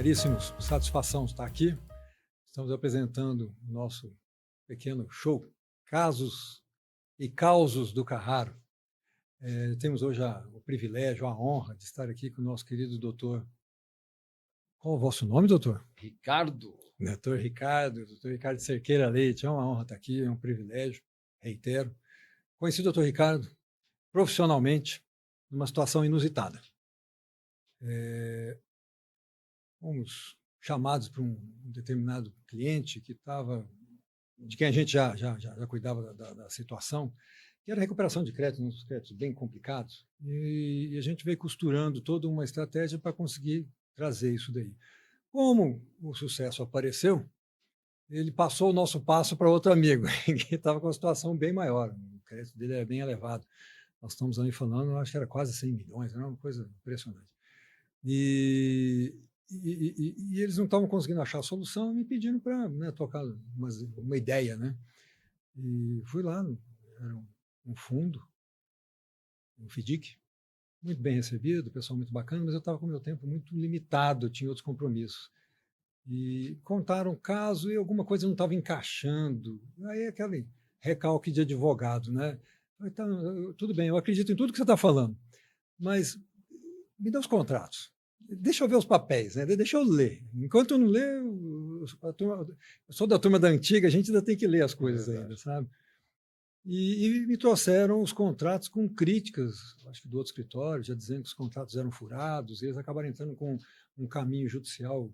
Caríssimos, satisfação estar aqui. Estamos apresentando o nosso pequeno show, Casos e Causos do Carraro. Temos hoje o privilégio, a honra de estar aqui com o nosso querido doutor. Qual é o vosso nome, doutor? Ricardo. Doutor Ricardo Cerqueira Leite. É uma honra estar aqui, é um privilégio, reitero. Conheci o doutor Ricardo profissionalmente, numa situação inusitada. Fomos chamados para um determinado cliente que estava, de quem a gente já cuidava da situação, que era recuperação de crédito, uns créditos bem complicados, e a gente veio costurando toda uma estratégia para conseguir trazer isso daí. Como o sucesso apareceu, ele passou o nosso passo para outro amigo, que estava com uma situação bem maior, o crédito dele era bem elevado. Nós estamos ali falando, acho que era quase 100 milhões, era uma coisa impressionante. E eles não estavam conseguindo achar a solução, me pedindo para tocar uma ideia, né? E fui lá, era um fundo, um FDIC, muito bem recebido, pessoal muito bacana, mas eu estava com o meu tempo muito limitado, tinha outros compromissos. E contaram um caso e alguma coisa não estava encaixando. Aí aquele recalque de advogado, né? Falei, tá, tudo bem, eu acredito em tudo que você está falando, mas me dá os contratos. Deixa eu ver os papéis, né? Deixa eu ler. Enquanto eu não ler, eu sou da turma da antiga, a gente ainda tem que ler as coisas ainda, sabe? E me trouxeram os contratos com críticas, acho que do outro escritório, já dizendo que os contratos eram furados, e eles acabaram entrando com um caminho judicial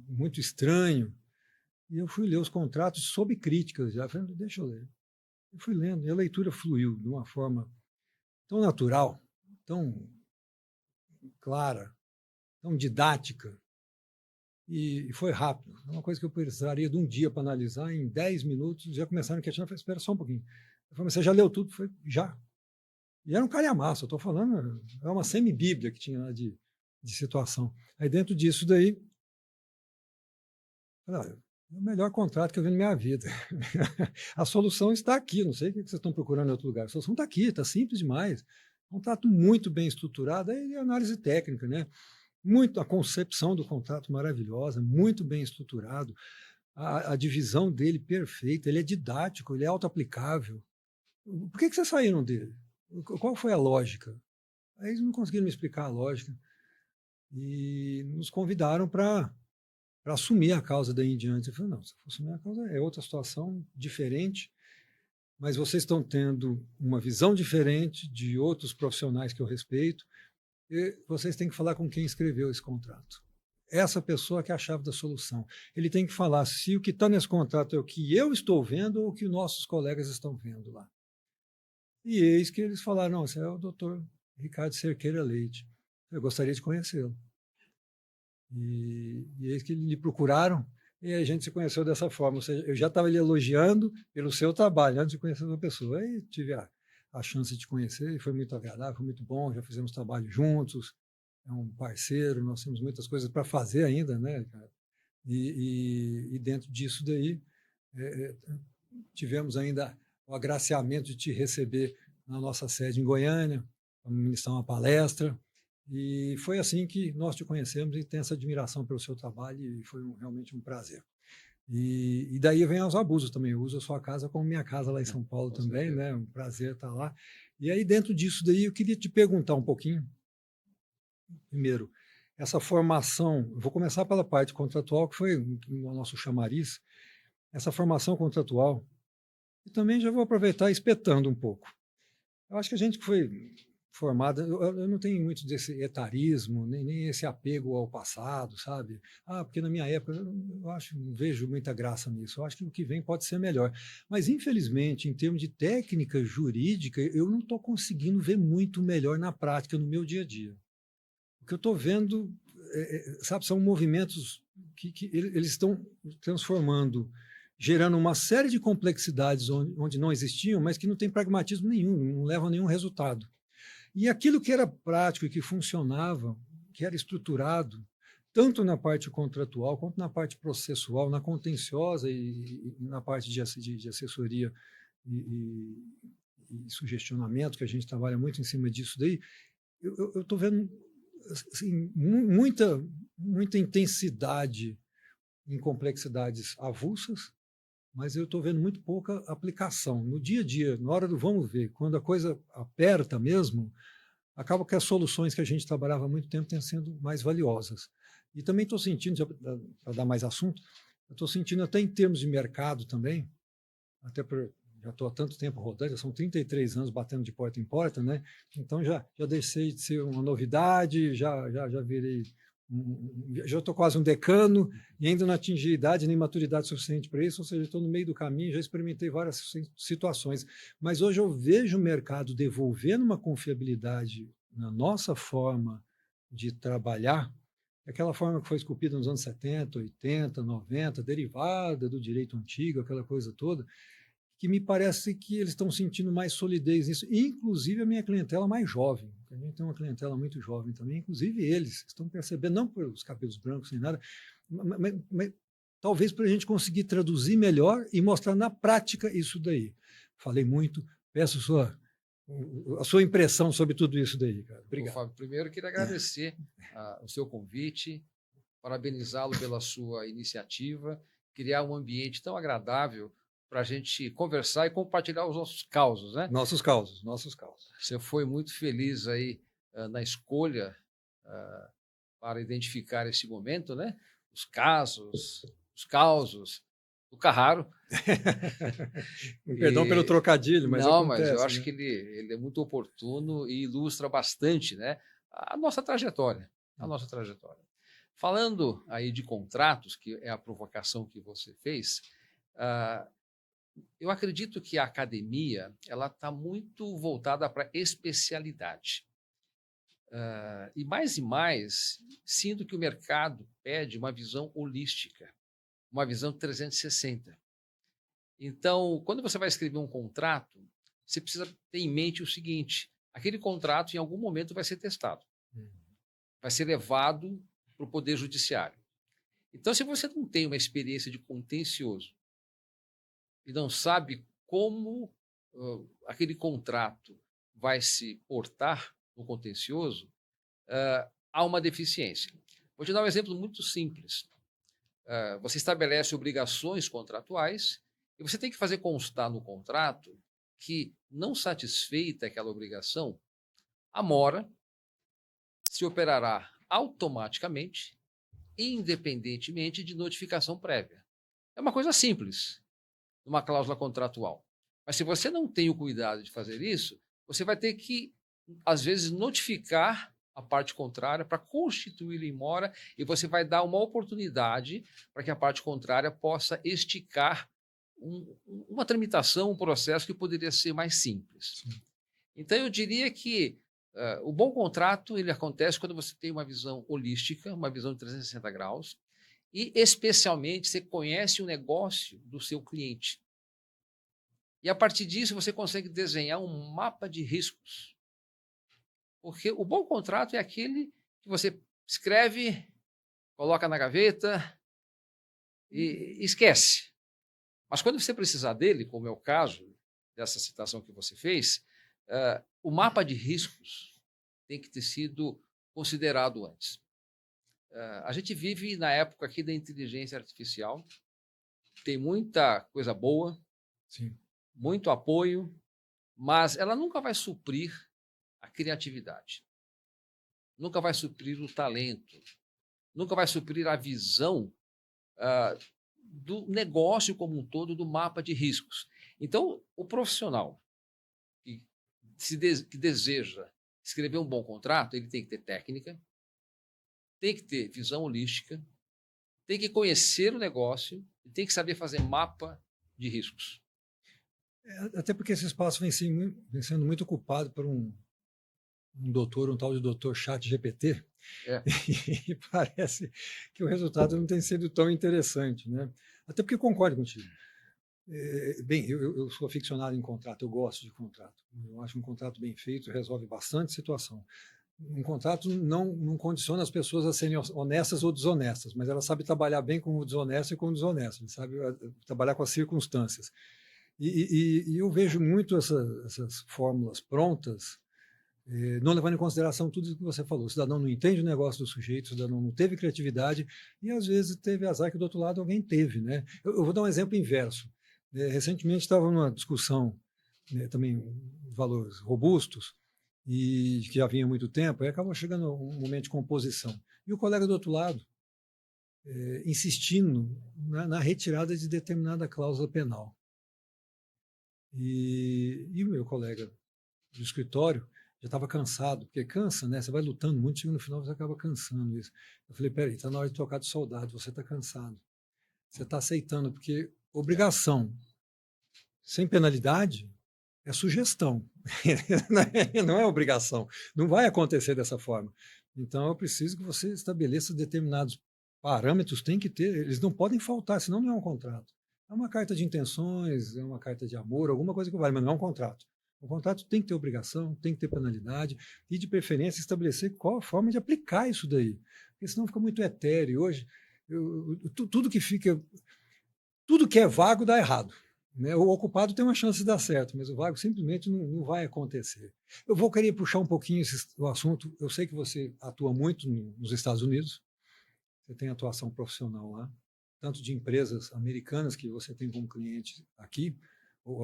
muito estranho. E eu fui ler os contratos sob críticas já, falei, deixa eu ler. Eu fui lendo, e a leitura fluiu de uma forma tão natural, tão clara, tão didática, e foi rápido. É uma coisa que eu precisaria de um dia para analisar, em 10 minutos já começaram a questionar, eu falei, espera só um pouquinho. Eu falei, mas você já leu tudo? Eu falei, já. E era um calhamaço, eu estou falando, é uma semi-bíblia que tinha lá de situação. Aí dentro disso daí, é o melhor contrato que eu vi na minha vida. A solução está aqui, não sei o que vocês estão procurando em outro lugar. A solução está aqui, está simples demais. Contrato muito bem estruturado, aí é análise técnica, né? Muito a concepção do contrato maravilhosa, muito bem estruturado, a divisão dele perfeita, ele é didático, ele é auto-aplicável. Por que vocês saíram dele? Qual foi a lógica? Aí eles não conseguiram me explicar a lógica e nos convidaram para assumir a causa daí em diante. Eu falei, não, se for assumir a causa é outra situação, diferente, mas vocês estão tendo uma visão diferente de outros profissionais que eu respeito, e vocês têm que falar com quem escreveu esse contrato. Essa pessoa que é a chave da solução. Ele tem que falar se o que está nesse contrato é o que eu estou vendo ou o que nossos colegas estão vendo lá. E eis que eles falaram, não, esse é o doutor Ricardo Cerqueira Leite. Eu gostaria de conhecê-lo. E eis que me procuraram e a gente se conheceu dessa forma. Ou seja, eu já estava lhe elogiando pelo seu trabalho antes de conhecer uma pessoa. Aí tive a chance de conhecer e foi muito agradável, foi muito bom. Já fizemos trabalho juntos, é um parceiro, nós temos muitas coisas para fazer ainda, né, cara? E dentro disso daí, tivemos ainda o agraciamento de te receber na nossa sede em Goiânia, para ministrar uma palestra, e foi assim que nós te conhecemos e tenho essa admiração pelo seu trabalho e foi realmente um prazer. E daí vem os abusos também, eu uso a sua casa como minha casa lá em São Paulo também, né? Um prazer estar lá. E aí dentro disso daí eu queria te perguntar um pouquinho, primeiro, essa formação, eu vou começar pela parte contratual, que foi o nosso chamariz, essa formação contratual, e também já vou aproveitar espetando um pouco. Eu acho que a gente que foi formada, eu não tenho muito desse etarismo, nem esse apego ao passado, sabe? Ah, porque na minha época, eu acho, não vejo muita graça nisso. Eu acho que o que vem pode ser melhor. Mas, infelizmente, em termos de técnica jurídica, eu não estou conseguindo ver muito melhor na prática, no meu dia a dia. O que eu estou vendo, sabe, são movimentos que eles estão transformando, gerando uma série de complexidades onde não existiam, mas que não tem pragmatismo nenhum, não levam a nenhum resultado. E aquilo que era prático e que funcionava, que era estruturado, tanto na parte contratual quanto na parte processual, na contenciosa e na parte de assessoria e sugestionamento, que a gente trabalha muito em cima disso daí, eu estou vendo assim, muita intensidade em complexidades avulsas, mas eu estou vendo muito pouca aplicação. No dia a dia, na hora do vamos ver, quando a coisa aperta mesmo, acaba que as soluções que a gente trabalhava há muito tempo têm sendo mais valiosas. E também estou sentindo, para dar mais assunto, eu estou sentindo até em termos de mercado também, até já estou há tanto tempo rodando, já são 33 anos batendo de porta em porta, né? Então já deixei de ser uma novidade, já virei, já estou quase um decano e ainda não atingi idade nem maturidade suficiente para isso, ou seja, estou no meio do caminho, já experimentei várias situações, mas hoje eu vejo o mercado devolvendo uma confiabilidade na nossa forma de trabalhar, aquela forma que foi esculpida nos anos 70, 80, 90, derivada do direito antigo, aquela coisa toda, que me parece que eles estão sentindo mais solidez nisso, inclusive a minha clientela mais jovem. A gente tem uma clientela muito jovem também, inclusive eles estão percebendo, não pelos cabelos brancos nem nada, mas talvez para a gente conseguir traduzir melhor e mostrar na prática isso daí. Falei muito, peço a sua impressão sobre tudo isso daí, cara. Obrigado. Fábio, primeiro eu queria agradecer o seu convite, parabenizá-lo pela sua iniciativa, criar um ambiente tão agradável para a gente conversar e compartilhar os nossos causos, né? Nossos causos. Você foi muito feliz aí na escolha para identificar esse momento, né? Os casos, os causos do Carraro. Perdão pelo trocadilho, mas não, acontece, mas eu acho né? que ele é muito oportuno e ilustra bastante, né, a nossa trajetória, Falando aí de contratos, que é a provocação que você fez, eu acredito que a academia ela está muito voltada para especialidade. E mais, sinto que o mercado pede uma visão holística, uma visão 360. Então, quando você vai escrever um contrato, você precisa ter em mente o seguinte: aquele contrato, em algum momento, vai ser testado, vai ser levado para o Poder Judiciário. Então, se você não tem uma experiência de contencioso e não sabe como aquele contrato vai se portar no contencioso, há uma deficiência. Vou te dar um exemplo muito simples. Você estabelece obrigações contratuais e você tem que fazer constar no contrato que, não satisfeita aquela obrigação, a mora se operará automaticamente, independentemente de notificação prévia. É uma coisa simples, uma cláusula contratual. Mas se você não tem o cuidado de fazer isso, você vai ter que, às vezes, notificar a parte contrária para constituí-la em mora e você vai dar uma oportunidade para que a parte contrária possa esticar uma tramitação, um processo que poderia ser mais simples. Sim. Então, eu diria que o bom contrato ele acontece quando você tem uma visão holística, uma visão de 360 graus, e, especialmente, você conhece o negócio do seu cliente. E, a partir disso, você consegue desenhar um mapa de riscos. Porque o bom contrato é aquele que você escreve, coloca na gaveta e esquece. Mas quando você precisar dele, como é o caso dessa citação que você fez, o mapa de riscos tem que ter sido considerado antes. A gente vive na época aqui da inteligência artificial, tem muita coisa boa, sim, muito apoio, mas ela nunca vai suprir a criatividade, nunca vai suprir o talento, nunca vai suprir a visão do negócio como um todo, do mapa de riscos. Então, o profissional que deseja escrever um bom contrato, ele tem que ter técnica, tem que ter visão holística, tem que conhecer o negócio e tem que saber fazer mapa de riscos. Até porque esse espaço vem sendo muito ocupado por um tal de doutor ChatGPT, e parece que o resultado não tem sido tão interessante, né? Até porque eu concordo contigo. Bem, eu sou aficionado em contrato, eu gosto de contrato. Eu acho um contrato bem feito resolve bastante situação. Um contrato não condiciona as pessoas a serem honestas ou desonestas, mas ela sabe trabalhar bem com o desonesto e com o desonesto, sabe trabalhar com as circunstâncias. E eu vejo muito essas fórmulas prontas não levando em consideração tudo o que você falou. O cidadão não entende o negócio do sujeito, o cidadão não teve criatividade e, às vezes, teve azar que do outro lado alguém teve. Né? Eu vou dar um exemplo inverso. Recentemente estava numa discussão, também valores robustos, e que já vinha há muito tempo, e acabou chegando um momento de composição. E o colega do outro lado, insistindo na retirada de determinada cláusula penal. E o meu colega do escritório já estava cansado, porque cansa, né? Você vai lutando muito, chega no final você acaba cansando isso. Eu falei, peraí, está na hora de trocar de soldado, você está cansado. Você está aceitando, porque obrigação sem penalidade é sugestão, não é obrigação. Não vai acontecer dessa forma. Então, eu preciso que você estabeleça determinados parâmetros, tem que ter, eles não podem faltar, senão não é um contrato. É uma carta de intenções, é uma carta de amor, alguma coisa que vale, mas não é um contrato. O contrato tem que ter obrigação, tem que ter penalidade e, de preferência, estabelecer qual a forma de aplicar isso daí. Porque senão fica muito etéreo. Hoje, tudo que é vago dá errado. Né? O ocupado tem uma chance de dar certo, mas o vago simplesmente não vai acontecer. Eu vou querer puxar um pouquinho o assunto. Eu sei que você atua muito nos Estados Unidos, você tem atuação profissional lá, tanto de empresas americanas que você tem como cliente aqui,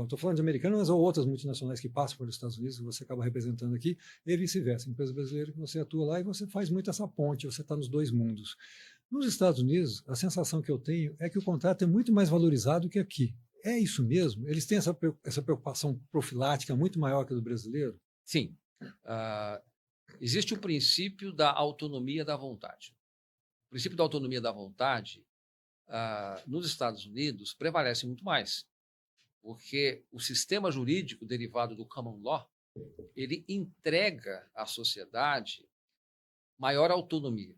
estou falando de americanas ou outras multinacionais que passam pelos Estados Unidos, que você acaba representando aqui, e vice-versa. Empresa brasileira que você atua lá e você faz muito essa ponte, você está nos dois mundos. Nos Estados Unidos, a sensação que eu tenho é que o contrato é muito mais valorizado que aqui. É isso mesmo? Eles têm essa preocupação profilática muito maior que a do brasileiro? Sim. Existe o princípio da autonomia da vontade. O princípio da autonomia da vontade, nos Estados Unidos, prevalece muito mais, porque o sistema jurídico derivado do common law, ele entrega à sociedade maior autonomia.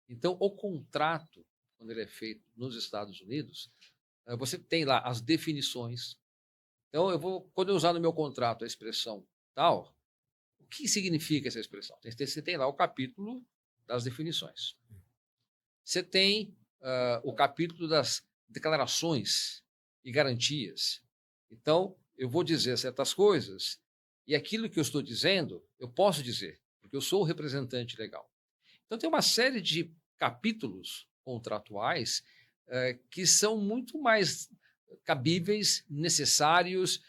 Então, o contrato, quando ele é feito nos Estados Unidos, você tem lá as definições. Então, quando eu usar no meu contrato a expressão tal, o que significa essa expressão? Você tem lá o capítulo das definições. Você tem o capítulo das declarações e garantias. Então, eu vou dizer certas coisas e aquilo que eu estou dizendo, eu posso dizer, porque eu sou o representante legal. Então, tem uma série de capítulos contratuais que são muito mais cabíveis, necessários,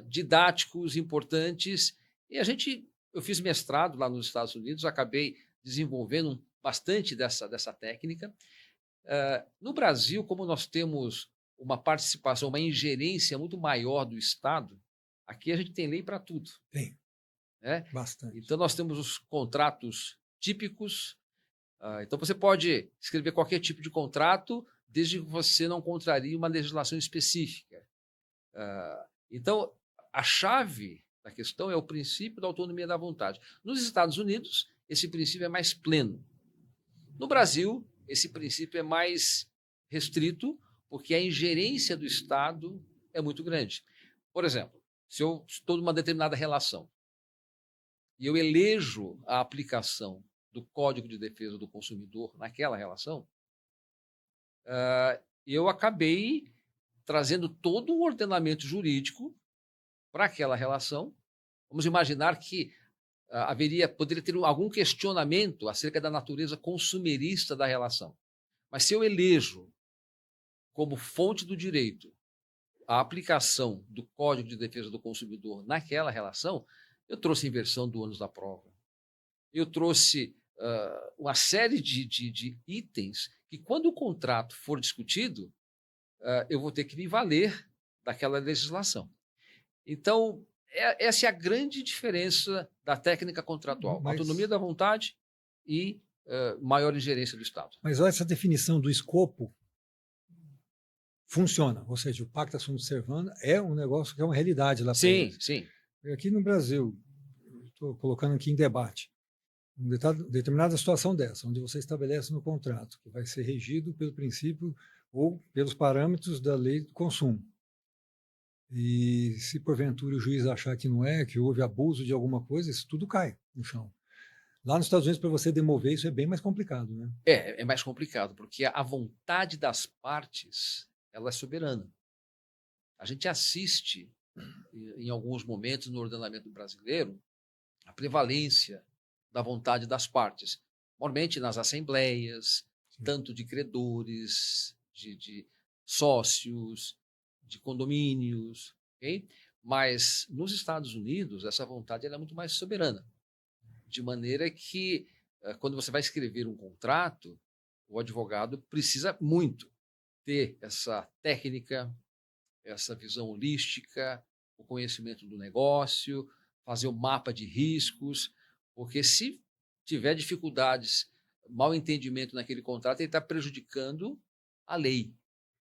didáticos, importantes. E eu fiz mestrado lá nos Estados Unidos, acabei desenvolvendo bastante dessa técnica. No Brasil, como nós temos uma participação, uma ingerência muito maior do Estado, aqui a gente tem lei para tudo. Tem, né? bastante. Então, nós temos os contratos típicos. Então, você pode escrever qualquer tipo de contrato, desde que você não contrarie uma legislação específica. Então, a chave da questão é o princípio da autonomia da vontade. Nos Estados Unidos, esse princípio é mais pleno. No Brasil, esse princípio é mais restrito, porque a ingerência do Estado é muito grande. Por exemplo, se eu estou numa determinada relação e eu elejo a aplicação do Código de Defesa do Consumidor naquela relação, eu acabei trazendo todo um ordenamento jurídico para aquela relação. Vamos imaginar que poderia ter algum questionamento acerca da natureza consumerista da relação. Mas se eu elejo como fonte do direito a aplicação do Código de Defesa do Consumidor naquela relação, eu trouxe inversão do ônus da prova. Eu trouxe uma série de itens que, quando o contrato for discutido, eu vou ter que me valer daquela legislação. Então, essa é a grande diferença da técnica contratual. Autonomia da vontade e maior ingerência do Estado. Mas olha, essa definição do escopo funciona. Ou seja, o pacta sunt servanda é um negócio que é uma realidade lá para eles. Sim. Aqui no Brasil, estou colocando aqui em debate, uma determinada situação dessa, onde você estabelece no contrato que vai ser regido pelo princípio ou pelos parâmetros da lei do consumo. E se porventura o juiz achar que não é, que houve abuso de alguma coisa, isso tudo cai no chão. Lá nos Estados Unidos, para você demover isso é bem mais complicado, né? É mais complicado, porque a vontade das partes, ela é soberana. A gente assiste, em alguns momentos no ordenamento brasileiro, a prevalência da vontade das partes, normalmente nas assembleias, Sim. tanto de credores, de sócios, de condomínios, ok? Mas nos Estados Unidos, essa vontade ela é muito mais soberana, de maneira que, quando você vai escrever um contrato, o advogado precisa muito ter essa técnica, essa visão holística, o conhecimento do negócio, fazer o mapa de riscos, porque se tiver dificuldades, mal entendimento naquele contrato, ele está prejudicando a lei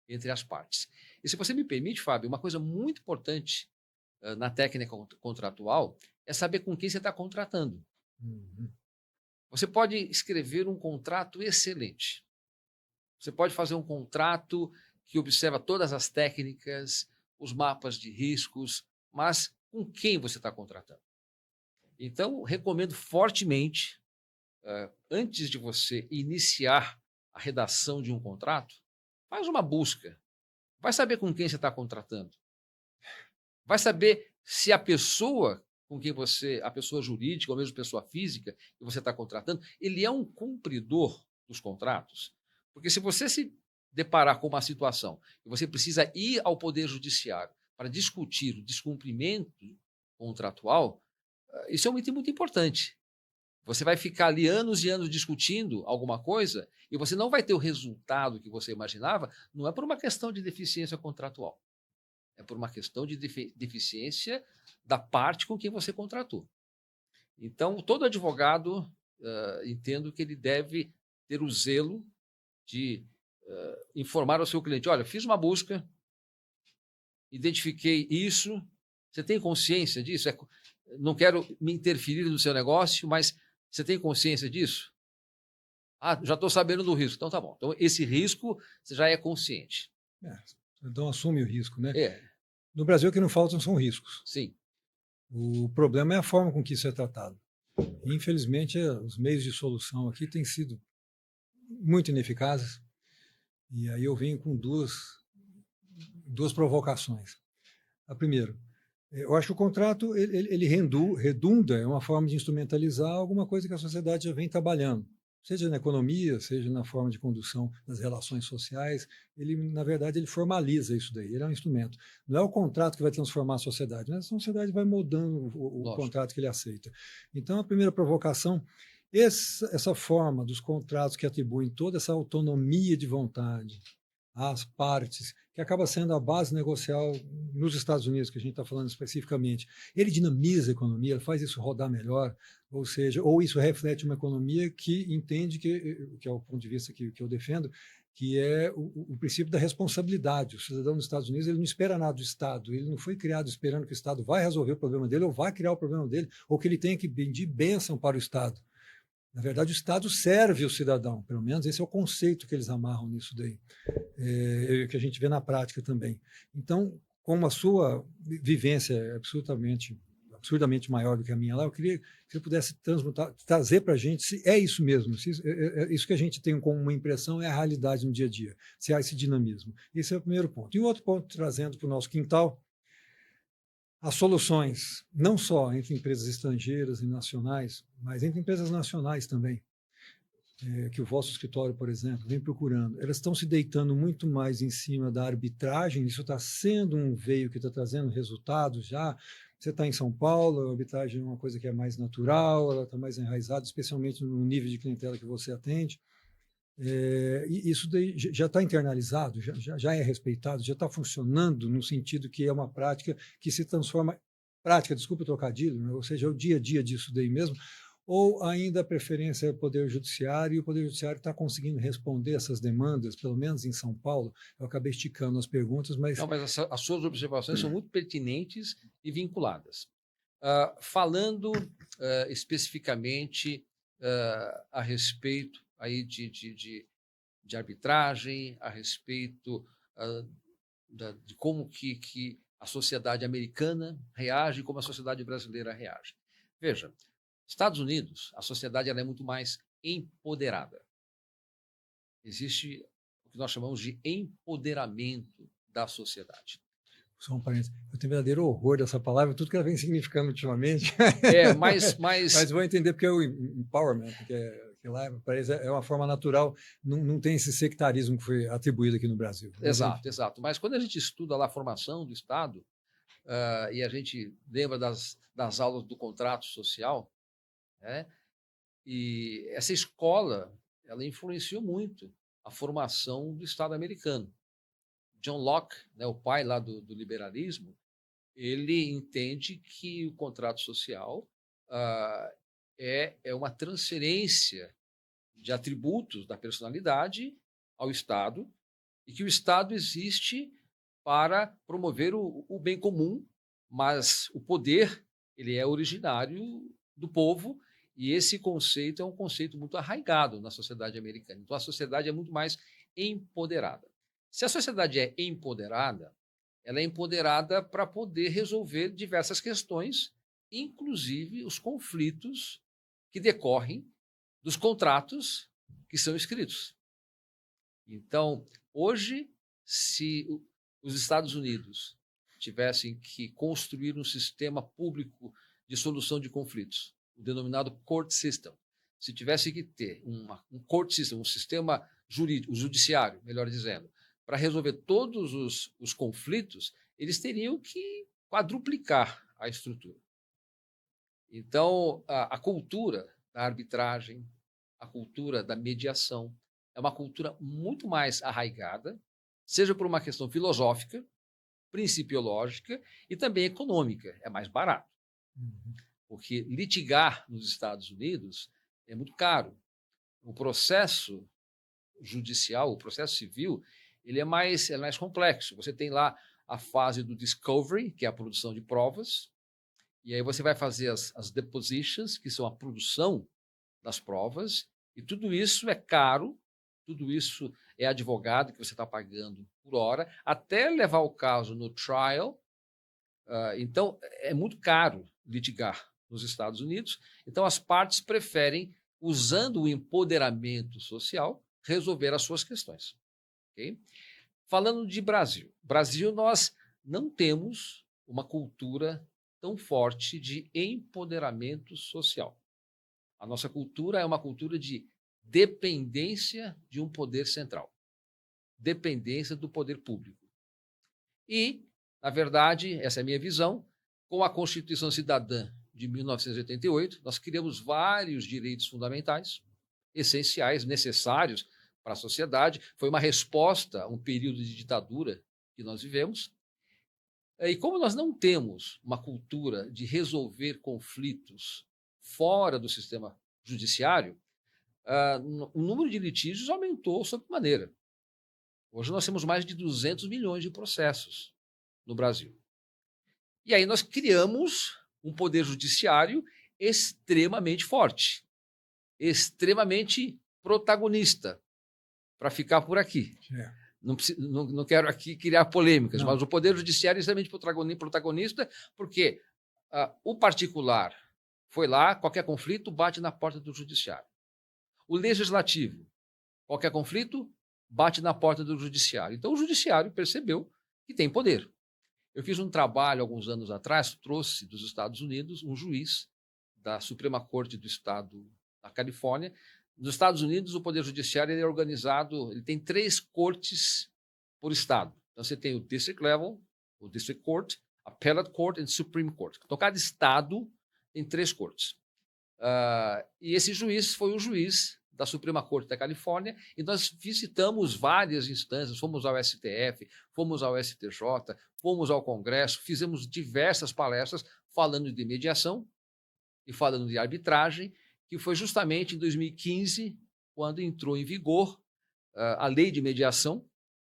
entre as partes. E se você me permite, Fábio, uma coisa muito importante na técnica contratual é saber com quem você está contratando. Uhum. Você pode escrever um contrato excelente. Você pode fazer um contrato que observa todas as técnicas, os mapas de riscos, mas com quem você está contratando? Então, recomendo fortemente, antes de você iniciar a redação de um contrato, faz uma busca. Vai saber com quem você está contratando. Vai saber se a pessoa com quem você, a pessoa jurídica ou mesmo pessoa física que você está contratando, ele é um cumpridor dos contratos. Porque se você se deparar com uma situação e você precisa ir ao Poder Judiciário para discutir o descumprimento contratual, isso é um item muito importante. Você vai ficar ali anos e anos discutindo alguma coisa e você não vai ter o resultado que você imaginava, não é por uma questão de deficiência contratual. É por uma questão de deficiência da parte com quem você contratou. Então, todo advogado, entendo que ele deve ter o zelo de informar ao seu cliente, olha, fiz uma busca, identifiquei isso, você tem consciência disso? Não quero me interferir no seu negócio, mas você tem consciência disso? Ah, já estou sabendo do risco. Então, tá bom. Então, esse risco você já é consciente. Então assume o risco, né? É, No Brasil, o que não faltam são riscos. sim. O problema é a forma com que isso é tratado. Infelizmente, os meios de solução aqui têm sido muito ineficazes. E aí eu venho com duas provocações. A primeira, eu acho que o contrato ele redunda, é uma forma de instrumentalizar alguma coisa que a sociedade já vem trabalhando, seja na economia, seja na forma de condução das relações sociais. Ele, na verdade, ele formaliza isso daí, ele é um instrumento. Não é o contrato que vai transformar a sociedade, mas a sociedade vai moldando o contrato que ele aceita. Então, a primeira provocação, essa forma dos contratos que atribuem toda essa autonomia de vontade às partes, que acaba sendo a base negocial nos Estados Unidos, que a gente está falando especificamente, ele dinamiza a economia, ele faz isso rodar melhor, ou seja, ou isso reflete uma economia que entende que é o ponto de vista que eu defendo, que é o princípio da responsabilidade. O cidadão nos Estados Unidos ele não espera nada do Estado, ele não foi criado esperando que o Estado vai resolver o problema dele, ou vai criar o problema dele, ou que ele tenha que pedir bênção para o Estado. Na verdade, o Estado serve o cidadão, pelo menos esse é o conceito que eles amarram nisso daí, que a gente vê na prática também. Então, como a sua vivência é absurdamente maior do que a minha lá, eu queria que você pudesse trazer para a gente se é isso mesmo, se isso que a gente tem como uma impressão é a realidade no dia a dia, se há esse dinamismo. Esse é o primeiro ponto. E o outro ponto, trazendo para o nosso quintal, as soluções, não só entre empresas estrangeiras e nacionais, mas entre empresas nacionais também, que o vosso escritório, por exemplo, vem procurando, elas estão se deitando muito mais em cima da arbitragem, isso está sendo um veio que está trazendo resultados já. Você está em São Paulo, a arbitragem é uma coisa que é mais natural, ela está mais enraizada, especialmente no nível de clientela que você atende. E isso daí já está internalizado, já é respeitado, já está funcionando no sentido que é uma prática que se transforma, prática, desculpa o trocadilho, né? Ou seja, é o dia a dia disso daí mesmo, ou ainda a preferência é o Poder Judiciário, e o Poder Judiciário está conseguindo responder essas demandas, pelo menos em São Paulo. Eu acabei esticando as perguntas, mas... Não, mas as suas observações são muito pertinentes e vinculadas. Falando especificamente a respeito aí de arbitragem, a respeito de como que a sociedade americana reage e como a sociedade brasileira reage. Veja, Estados Unidos, a sociedade ela é muito mais empoderada. Existe o que nós chamamos de empoderamento da sociedade. Só um parênteses. Eu tenho verdadeiro horror dessa palavra, tudo que ela vem significando ultimamente. Mas vou entender porque é o empowerment, que lá parece é uma forma natural, não tem esse sectarismo que foi atribuído aqui no Brasil. Exato, exato. Mas quando a gente estuda lá a formação do Estado, e a gente lembra das aulas do contrato social, né? E essa escola, ela influenciou muito a formação do Estado americano. John Locke, né, o pai lá do liberalismo, ele entende que o contrato social é uma transferência de atributos da personalidade ao Estado e que o Estado existe para promover o bem comum, mas o poder ele é originário do povo e esse conceito é um conceito muito arraigado na sociedade americana. Então, a sociedade é muito mais empoderada. Se a sociedade é empoderada, ela é empoderada para poder resolver diversas questões, inclusive os conflitos que decorrem dos contratos que são escritos. Então, hoje, se os Estados Unidos tivessem que construir um sistema público de solução de conflitos, o denominado court system, se tivesse que ter um court system, um sistema jurídico, o judiciário, melhor dizendo, para resolver todos os conflitos, eles teriam que quadruplicar a estrutura. Então, a cultura da arbitragem, a cultura da mediação, é uma cultura muito mais arraigada, seja por uma questão filosófica, principiológica e também econômica. É mais barato. Porque litigar nos Estados Unidos é muito caro. O processo judicial, o processo civil, ele é mais complexo. Você tem lá a fase do discovery, que é a produção de provas, e aí você vai fazer as depositions, que são a produção das provas, e tudo isso é caro, tudo isso é advogado que você está pagando por hora, até levar o caso no trial. Então, é muito caro litigar nos Estados Unidos. Então, as partes preferem, usando o empoderamento social, resolver as suas questões. Okay? Falando de Brasil. Brasil, nós não temos uma cultura tão forte de empoderamento social. A nossa cultura é uma cultura de dependência de um poder central, dependência do poder público. E, na verdade, essa é a minha visão, com a Constituição Cidadã de 1988, nós criamos vários direitos fundamentais, essenciais, necessários para a sociedade. Foi uma resposta a um período de ditadura que nós vivemos. E como nós não temos uma cultura de resolver conflitos fora do sistema judiciário, o número de litígios aumentou sobremaneira. Hoje nós temos mais de 200 milhões de processos no Brasil. E aí nós criamos um poder judiciário extremamente forte, extremamente protagonista, para ficar por aqui. Não quero aqui criar polêmicas, mas o poder judiciário é extremamente protagonista porque o particular foi lá, qualquer conflito bate na porta do judiciário. O legislativo, qualquer conflito, bate na porta do judiciário. Então, o judiciário percebeu que tem poder. Eu fiz um trabalho, alguns anos atrás, trouxe dos Estados Unidos um juiz da Suprema Corte do Estado da Califórnia. Nos Estados Unidos, o Poder Judiciário ele é organizado, ele tem 3 cortes por estado. Então, você tem o District Level, o District Court, Appellate Court e Supreme Court. Então, cada estado tem 3 cortes. E esse juiz foi o juiz da Suprema Corte da Califórnia, e nós visitamos várias instâncias, fomos ao STF, fomos ao STJ, fomos ao Congresso, fizemos diversas palestras falando de mediação e falando de arbitragem, que foi justamente em 2015, quando entrou em vigor a lei de mediação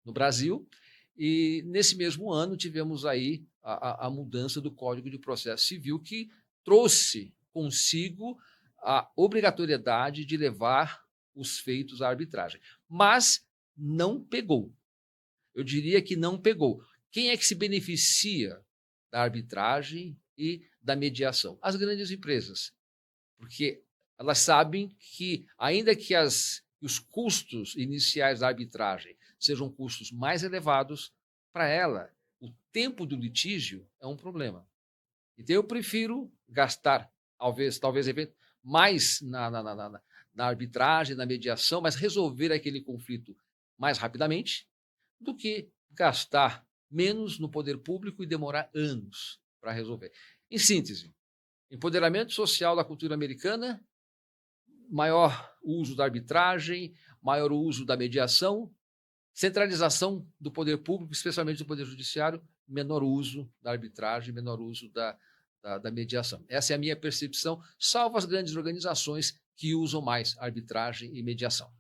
no Brasil, e nesse mesmo ano tivemos aí a mudança do Código de Processo Civil, que trouxe consigo a obrigatoriedade de levar os feitos à arbitragem. Mas não pegou. Eu diria que não pegou. Quem é que se beneficia da arbitragem e da mediação? As grandes empresas. Porque elas sabem que, ainda que os custos iniciais da arbitragem sejam custos mais elevados, para ela, o tempo do litígio é um problema. Então, eu prefiro gastar, talvez mais na arbitragem, na mediação, mas resolver aquele conflito mais rapidamente, do que gastar menos no poder público e demorar anos para resolver. Em síntese, empoderamento social da cultura americana, maior uso da arbitragem, maior uso da mediação, centralização do poder público, especialmente do poder judiciário, menor uso da arbitragem, menor uso da mediação. Essa é a minha percepção, salvo as grandes organizações que usam mais arbitragem e mediação.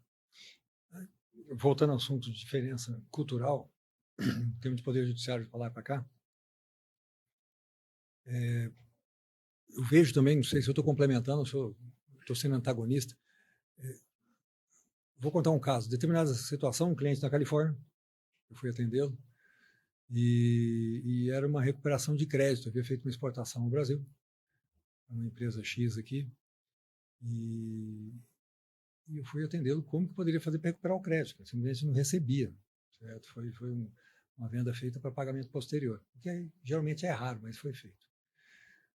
Voltando ao assunto de diferença cultural, em termos de poder judiciário de lá para cá, eu vejo também, não sei se eu estou complementando, estou sendo antagonista. Vou contar um caso. Determinada situação, um cliente na Califórnia, eu fui atendê-lo, e era uma recuperação de crédito. Havia feito uma exportação ao Brasil, uma empresa X aqui, e eu fui atendê-lo como que poderia fazer para recuperar o crédito. Eu simplesmente não recebia. Certo? Foi uma venda feita para pagamento posterior, o que geralmente é raro, mas foi feito.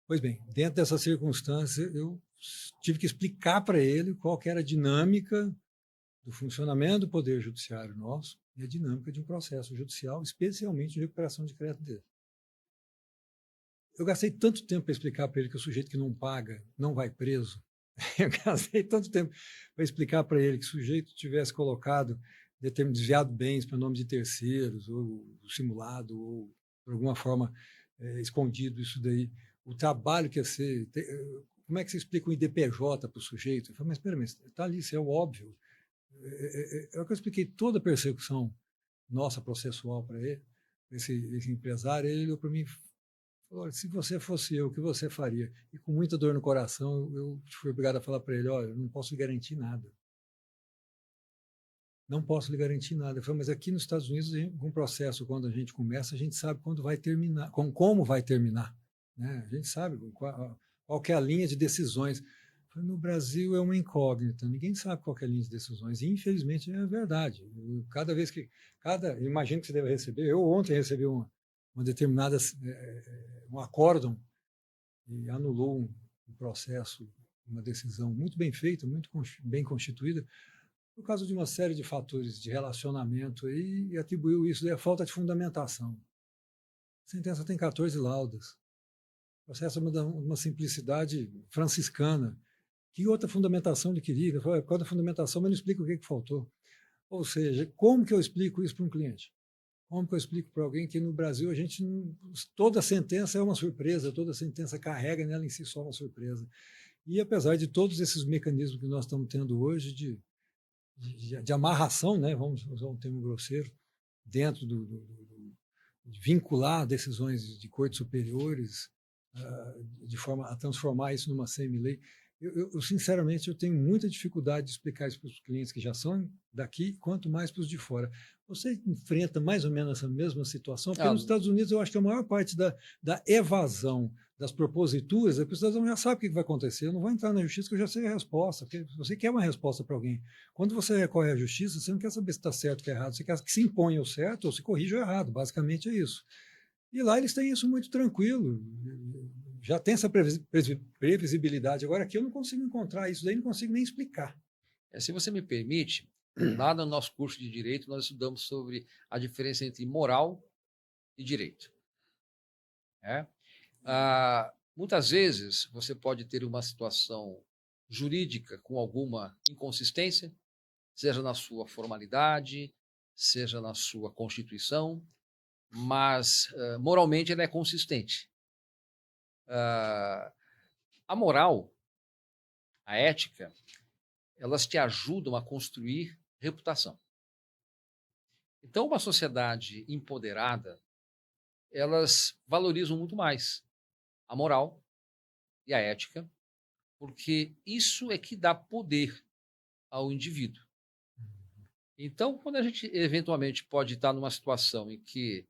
Pois bem, dentro dessa circunstância, eu tive que explicar para ele qual que era a dinâmica do funcionamento do Poder Judiciário nosso e a dinâmica de um processo judicial, especialmente de recuperação de crédito dele. Eu gastei tanto tempo para explicar para ele que o sujeito que não paga não vai preso. Eu gastei tanto tempo para explicar para ele que o sujeito tivesse colocado, desviado bens para nome de terceiros, ou simulado, ou de alguma forma escondido isso daí. O trabalho que ia ser... Como é que você explica um IDPJ para o sujeito? Eu falei, mas espera, está ali, isso é o óbvio. É o que eu expliquei toda a persecução nossa processual para ele, esse empresário. Ele olhou para mim e falou, se você fosse eu, o que você faria? E com muita dor no coração, eu fui obrigado a falar para ele, olha, eu não posso lhe garantir nada. Não posso lhe garantir nada. Eu falei, mas aqui nos Estados Unidos, com um processo, quando a gente começa, a gente sabe quando vai terminar, como vai terminar. Né? A gente sabe qual que é a linha de decisões. No Brasil é uma incógnita, ninguém sabe qual é a linha de decisões, e infelizmente é verdade. Cada vez que, imagino que você deve receber, eu ontem recebi uma determinada, um acórdão, e anulou um processo, uma decisão muito bem feita, muito bem constituída, por causa de uma série de fatores de relacionamento, e atribuiu isso à falta de fundamentação. A sentença tem 14 laudas. O processo é uma simplicidade franciscana. Que outra fundamentação ele queria? Por causa da fundamentação, mas não explica o que faltou. Ou seja, como que eu explico isso para um cliente? Como que eu explico para alguém que no Brasil toda sentença é uma surpresa, toda sentença carrega nela em si só uma surpresa. E apesar de todos esses mecanismos que nós estamos tendo hoje de amarração, né, vamos usar um termo grosseiro, dentro de vincular decisões de cortes superiores, de forma a transformar isso numa semi-lei, eu, sinceramente, eu tenho muita dificuldade de explicar isso para os clientes que já são daqui, quanto mais para os de fora. Você enfrenta mais ou menos essa mesma situação? Porque nos Estados Unidos eu acho que a maior parte da evasão das proposituras é que o cidadão já sabe o que vai acontecer. Eu não vou entrar na justiça que eu já sei a resposta, porque você quer uma resposta para alguém. Quando você recorre à justiça, você não quer saber se está certo ou está errado, você quer que se imponha o certo ou se corrija o errado. Basicamente é isso. E lá eles têm isso muito tranquilo. Já tem essa previsibilidade. Agora aqui eu não consigo encontrar isso, daí não consigo nem explicar. Se você me permite, lá no nosso curso de Direito, nós estudamos sobre a diferença entre moral e direito. Muitas vezes você pode ter uma situação jurídica com alguma inconsistência, seja na sua formalidade, seja na sua constituição, mas moralmente ela é consistente. A moral, a ética, elas te ajudam a construir reputação. Então, uma sociedade empoderada, elas valorizam muito mais a moral e a ética, porque isso é que dá poder ao indivíduo. Então, quando a gente eventualmente pode estar numa situação em que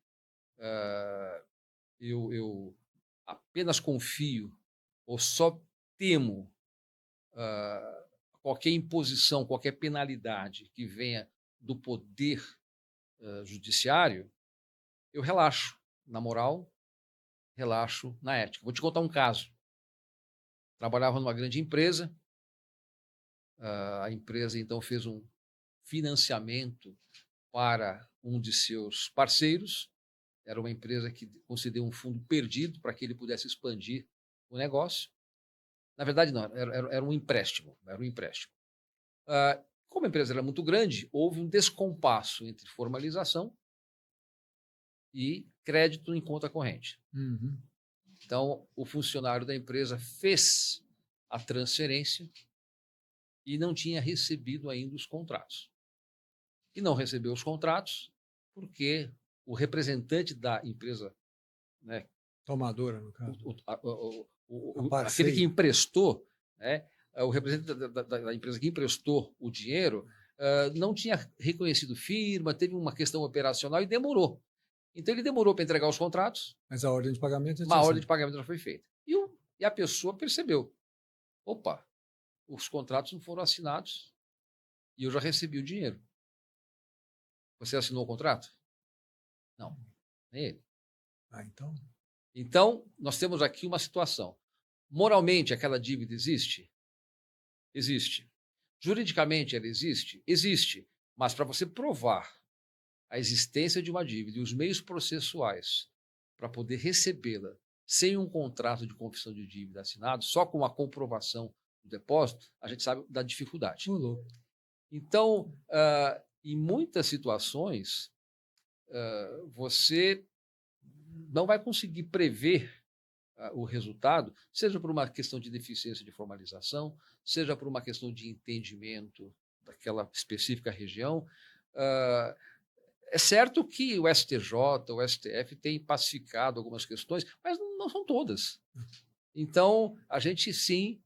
eu apenas confio ou só temo qualquer imposição, qualquer penalidade que venha do poder judiciário, eu relaxo, na moral, relaxo na ética. Vou te contar um caso. Trabalhava numa grande empresa, a empresa então fez um financiamento para um de seus parceiros. Era uma empresa que concedeu um fundo perdido para que ele pudesse expandir o negócio. Na verdade, não, era um empréstimo. Era um empréstimo. Como a empresa era muito grande, houve um descompasso entre formalização e crédito em conta corrente. Uhum. Então, o funcionário da empresa fez a transferência e não tinha recebido ainda os contratos. E não recebeu os contratos porque o representante da empresa, né, Tomadora, no caso. aquele que emprestou, né, o representante da empresa que emprestou o dinheiro, não tinha reconhecido firma, teve uma questão operacional e demorou. Então, ele demorou para entregar os contratos. Mas a ordem de pagamento Uma ordem de pagamento já foi feita. E a pessoa percebeu: opa, os contratos não foram assinados e eu já recebi o dinheiro. Você assinou o contrato? Não, nem ele. Então? Então, nós temos aqui uma situação. Moralmente, aquela dívida existe? Existe. Juridicamente, ela existe? Existe. Mas para você provar a existência de uma dívida e os meios processuais para poder recebê-la sem um contrato de confissão de dívida assinado, só com a comprovação do depósito, a gente sabe da dificuldade. Então, em muitas situações, você não vai conseguir prever o resultado, seja por uma questão de deficiência de formalização, seja por uma questão de entendimento daquela específica região. É certo que o STJ, o STF tem pacificado algumas questões, mas não são todas. Então, a gente sim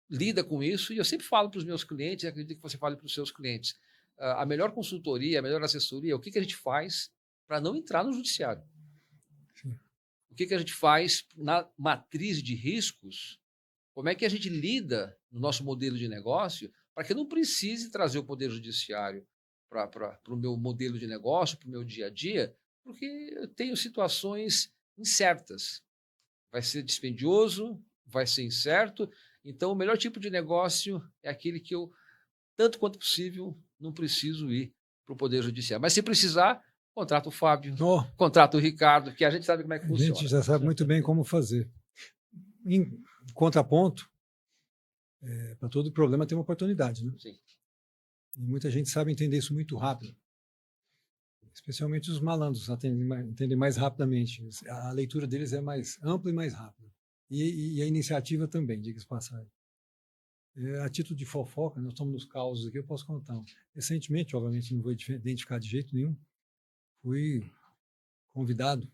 lida com isso, e eu sempre falo para os meus clientes, e acredito que você fale para os seus clientes, a melhor consultoria, a melhor assessoria, o que a gente faz para não entrar no judiciário? Sim. O que a gente faz na matriz de riscos? Como é que a gente lida no nosso modelo de negócio para que eu não precise trazer o Poder Judiciário para o meu modelo de negócio, para o meu dia a dia, porque eu tenho situações incertas. Vai ser dispendioso, vai ser incerto. Então, o melhor tipo de negócio é aquele que eu, tanto quanto possível, não preciso ir para o Poder Judiciário. Mas se precisar, contrata o Fábio, contrata o Ricardo, que a gente sabe como é que funciona. A gente já sabe muito bem como fazer. Em contraponto, para todo problema tem uma oportunidade, né? Sim. E muita gente sabe entender isso muito rápido. Especialmente os malandros entendem mais rapidamente. A leitura deles é mais ampla e mais rápida. E a iniciativa também, diga-se passagem. A título de fofoca, nós estamos nos causos aqui, eu posso contar. Recentemente, obviamente, não vou identificar de jeito nenhum, fui convidado,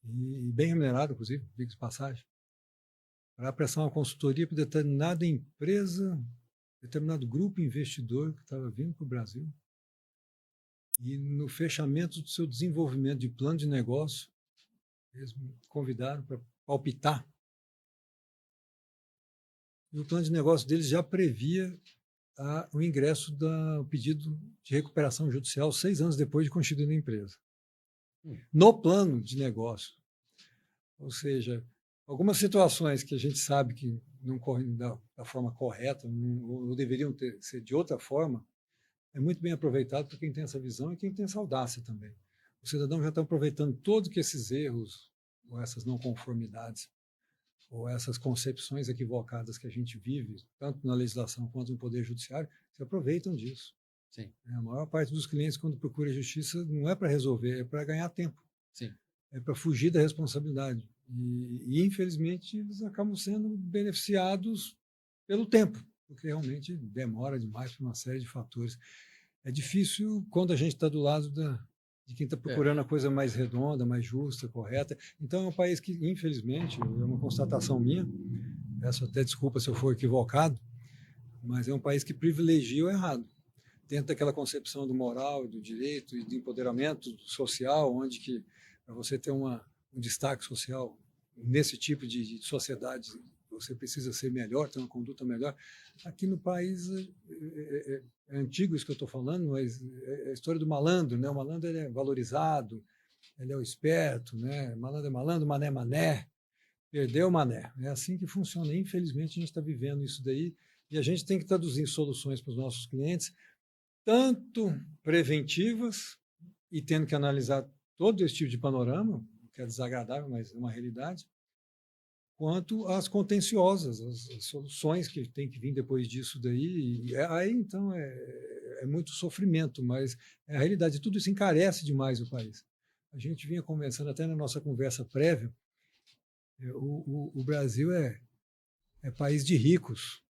e bem remunerado, inclusive, diga-se passagem, para prestar uma consultoria para determinada empresa, determinado grupo investidor que estava vindo para o Brasil. E no fechamento do seu desenvolvimento de plano de negócio, eles me convidaram para palpitar. E o plano de negócio deles já previa o ingresso do pedido de recuperação judicial 6 anos depois de constituída a empresa. No plano de negócio. Ou seja, algumas situações que a gente sabe que não correm da forma correta, ou deveriam ser de outra forma, é muito bem aproveitado por quem tem essa visão e quem tem essa audácia também. O cidadão já está aproveitando todos que esses erros, ou essas não conformidades, ou essas concepções equivocadas que a gente vive, tanto na legislação quanto no Poder Judiciário, se aproveitam disso. Sim. A maior parte dos clientes, quando procura justiça, não é para resolver, é para ganhar tempo. Sim. É para fugir da responsabilidade. E, infelizmente, eles acabam sendo beneficiados pelo tempo, porque realmente demora demais por uma série de fatores. É difícil quando a gente está do lado de quem está procurando a coisa mais redonda, mais justa, correta. Então, é um país que, infelizmente, é uma constatação minha, peço até desculpa se eu for equivocado, mas é um país que privilegia o errado. Dentro daquela concepção do moral, do direito e do empoderamento social, onde que para você ter um destaque social nesse tipo de sociedade, você precisa ser melhor, ter uma conduta melhor. Aqui no país, é antigo isso que eu estou falando, mas é a história do malandro, né? O malandro é valorizado, ele é o esperto, né? Malandro é malandro, mané é mané, perdeu o mané. É assim que funciona. Infelizmente, a gente está vivendo isso daí e a gente tem que traduzir soluções para os nossos clientes, tanto preventivas e tendo que analisar todo esse tipo de panorama, que é desagradável, mas é uma realidade, quanto às contenciosas, as soluções que tem que vir depois disso daí. E aí, então, é muito sofrimento, mas é a realidade. Tudo isso encarece demais o país. A gente vinha conversando até na nossa conversa prévia, o Brasil é país de ricos,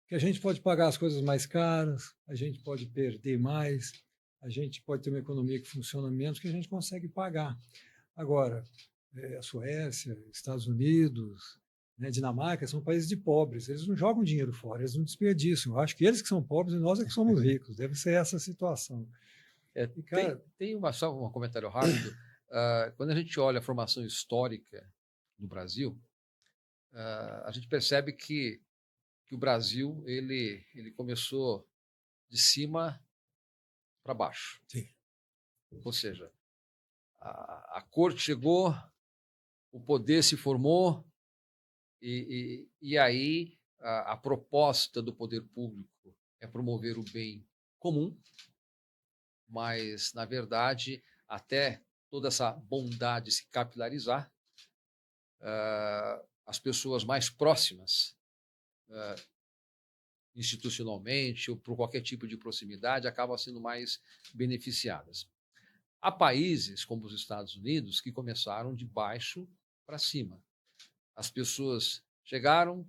que a gente pode pagar as coisas mais caras, a gente pode perder mais, a gente pode ter uma economia que funciona menos, que a gente consegue pagar. Agora, a Suécia, Estados Unidos, né, Dinamarca, são países de pobres, eles não jogam dinheiro fora, eles não desperdiçam. Eu acho que eles que são pobres e nós é que somos ricos, deve ser essa a situação. E, cara, tem só um comentário rápido. Quando a gente olha a formação histórica do Brasil, a gente percebe que o Brasil ele começou de cima para baixo. Sim. Ou seja, a corte chegou, o poder se formou, e aí a proposta do poder público é promover o bem comum, mas, na verdade, até toda essa bondade se capilarizar, as pessoas mais próximas, institucionalmente ou por qualquer tipo de proximidade, acabam sendo mais beneficiadas. Há países, como os Estados Unidos, que começaram de baixo para cima. As pessoas chegaram,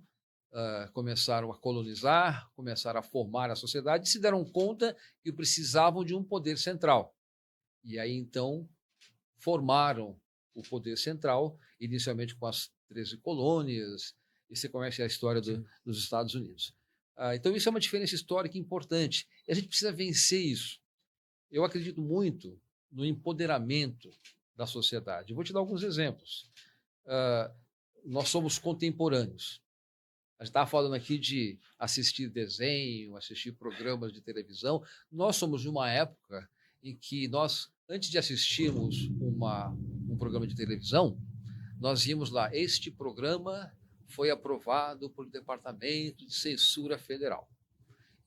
começaram a colonizar, começaram a formar a sociedade e se deram conta que precisavam de um poder central. E aí, então, formaram o poder central, inicialmente com as 13 colônias, e você conhece a história dos Estados Unidos. Então, isso é uma diferença histórica importante. E a gente precisa vencer isso. Eu acredito muito no empoderamento da sociedade. Eu vou te dar alguns exemplos. Nós somos contemporâneos. A gente estava falando aqui de assistir desenho, assistir programas de televisão. Nós somos de uma época em que nós, antes de assistirmos um programa de televisão, nós íamos lá, este programa foi aprovado pelo Departamento de Censura Federal.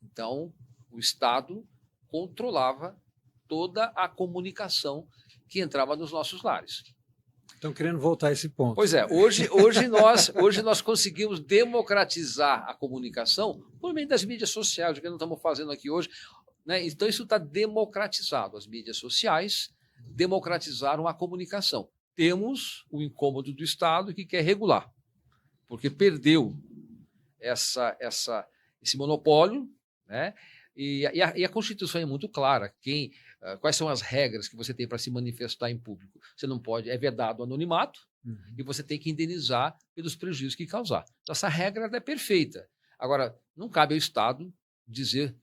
Então, o Estado controlava toda a comunicação que entrava nos nossos lares. Estão querendo voltar a esse ponto. Pois é, hoje nós conseguimos democratizar a comunicação por meio das mídias sociais, o que nós estamos fazendo aqui hoje, né? Então, isso está democratizado. As mídias sociais democratizaram a comunicação. Temos o incômodo do Estado que quer regular, porque perdeu esse monopólio, né? E a Constituição é muito clara. Quais são as regras que você tem para se manifestar em público? Você não pode, é vedado o anonimato, e você tem que indenizar pelos prejuízos que causar. Então, essa regra é perfeita. Agora, não cabe ao Estado dizer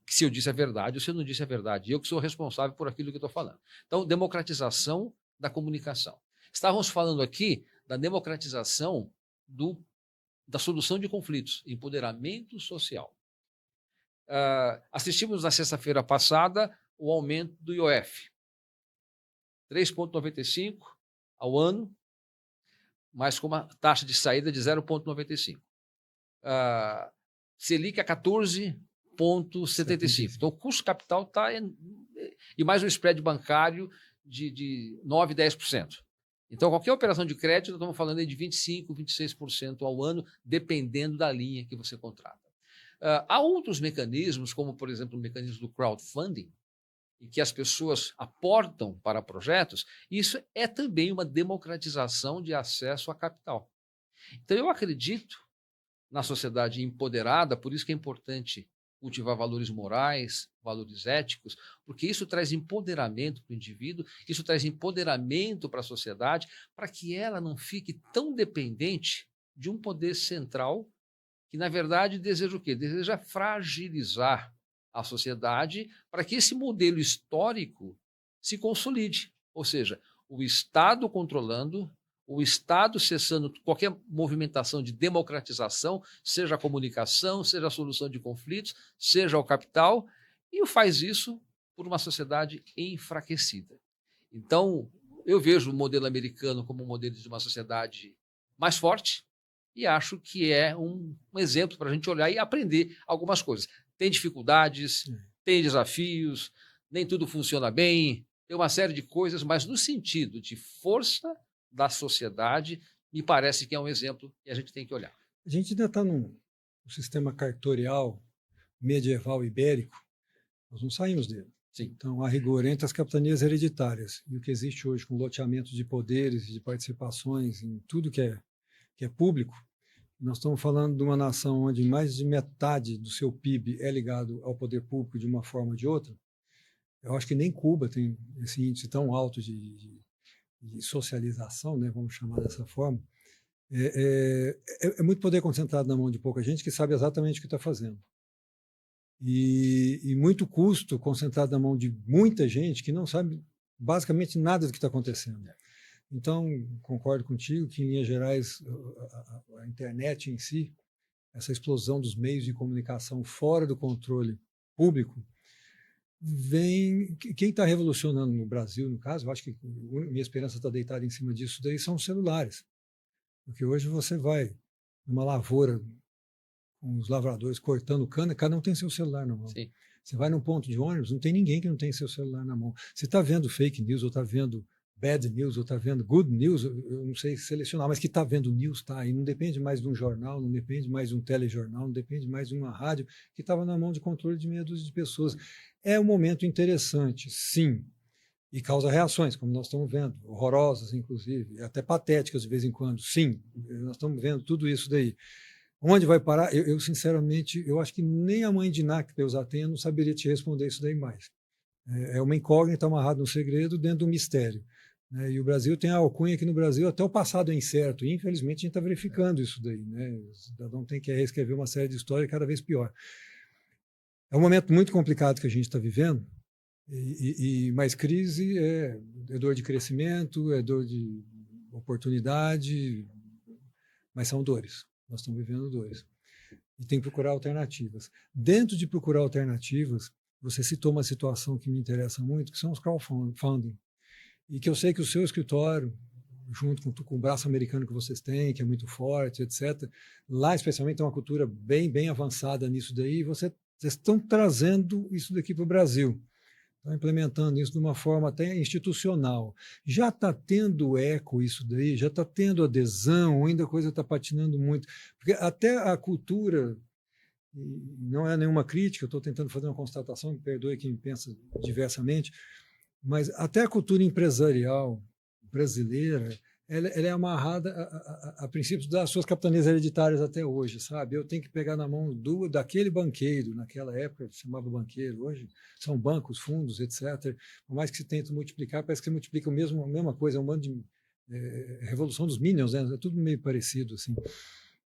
se eu disse a verdade ou se eu não disse a verdade. Eu que sou responsável por aquilo que eu estou falando. Então, democratização da comunicação. Estávamos falando aqui da democratização da solução de conflitos, empoderamento social. Assistimos na sexta-feira passada o aumento do IOF, 3,95 ao ano, mas com uma taxa de saída de 0,95. Selic a 14,75. Então, o custo capital está... E mais um spread bancário de 9%, 10%. Então, qualquer operação de crédito, nós estamos falando aí de 25%, 26% ao ano, dependendo da linha que você contrata. Há outros mecanismos, como, por exemplo, o mecanismo do crowdfunding, em que as pessoas aportam para projetos. Isso é também uma democratização de acesso a capital. Então, eu acredito na sociedade empoderada, por isso que é importante cultivar valores morais, valores éticos, porque isso traz empoderamento para o indivíduo, isso traz empoderamento para a sociedade, para que ela não fique tão dependente de um poder central que, na verdade, deseja o quê? Deseja fragilizar a sociedade para que esse modelo histórico se consolide. Ou seja, o Estado controlando, o Estado cessando qualquer movimentação de democratização, seja a comunicação, seja a solução de conflitos, seja o capital, e faz isso por uma sociedade enfraquecida. Então, eu vejo o modelo americano como um modelo de uma sociedade mais forte e acho que é um exemplo para a gente olhar e aprender algumas coisas. Tem dificuldades, tem desafios, nem tudo funciona bem, tem uma série de coisas, mas no sentido de força da sociedade, me parece que é um exemplo que a gente tem que olhar. A gente ainda está num sistema cartorial medieval ibérico, nós não saímos dele. Sim. Então, a rigor, entre as capitanias hereditárias e o que existe hoje com loteamento de poderes e de participações em tudo que é público, nós estamos falando de uma nação onde mais de metade do seu PIB é ligado ao poder público de uma forma ou de outra. Eu acho que nem Cuba tem esse índice tão alto de socialização, né, vamos chamar dessa forma. É muito poder concentrado na mão de pouca gente que sabe exatamente o que está fazendo. E muito custo concentrado na mão de muita gente que não sabe basicamente nada do que está acontecendo. Então, concordo contigo que, em linhas gerais, a internet em si, essa explosão dos meios de comunicação fora do controle público, quem está revolucionando no Brasil, no caso, eu acho que minha esperança está deitada em cima disso daí, são os celulares. Porque hoje você vai numa lavoura com os lavradores cortando cana, cada um tem seu celular na mão. Sim. Você vai num ponto de ônibus, não tem ninguém que não tem seu celular na mão. Você está vendo fake news, ou está vendo bad news, ou está vendo good news, eu não sei selecionar, mas que está vendo news, tá? E não depende mais de um jornal, não depende mais de um telejornal, não depende mais de uma rádio, que estava na mão de controle de meia dúzia de pessoas. É um momento interessante, sim, e causa reações, como nós estamos vendo, horrorosas, inclusive, até patéticas de vez em quando, sim, nós estamos vendo tudo isso daí. Onde vai parar? Eu sinceramente, eu acho que nem a mãe de Ná, que Deus a tenha, não saberia te responder isso daí mais. É uma incógnita amarrada no segredo dentro do mistério. Né? E o Brasil tem a alcunha aqui no Brasil, até o passado é incerto, e infelizmente a gente está verificando isso daí. Né? O cidadão tem que reescrever uma série de histórias cada vez pior. É um momento muito complicado que a gente está vivendo, e mais crise é dor de crescimento, é dor de oportunidade, mas são dores. Nós estamos vivendo dores. E tem que procurar alternativas. Dentro de procurar alternativas, você citou uma situação que me interessa muito, que são os crowdfunding. E que eu sei que o seu escritório, junto com o braço americano que vocês têm, que é muito forte, etc., lá especialmente tem uma cultura bem, bem avançada nisso daí, e vocês estão trazendo isso daqui para o Brasil. Estão implementando isso de uma forma até institucional. Já está tendo eco isso daí, já está tendo adesão, ainda a coisa está patinando muito. Porque até a cultura, não é nenhuma crítica, eu estou tentando fazer uma constatação, me perdoe quem pensa diversamente, mas até a cultura empresarial brasileira, ela é amarrada a princípios das suas capitanias hereditárias até hoje, sabe? Eu tenho que pegar na mão daquele banqueiro, naquela época se chamava banqueiro, hoje são bancos, fundos, etc. Por mais que se tente multiplicar, parece que se multiplica a mesma coisa, é um bando de revolução dos Minions, né? É tudo meio parecido, assim.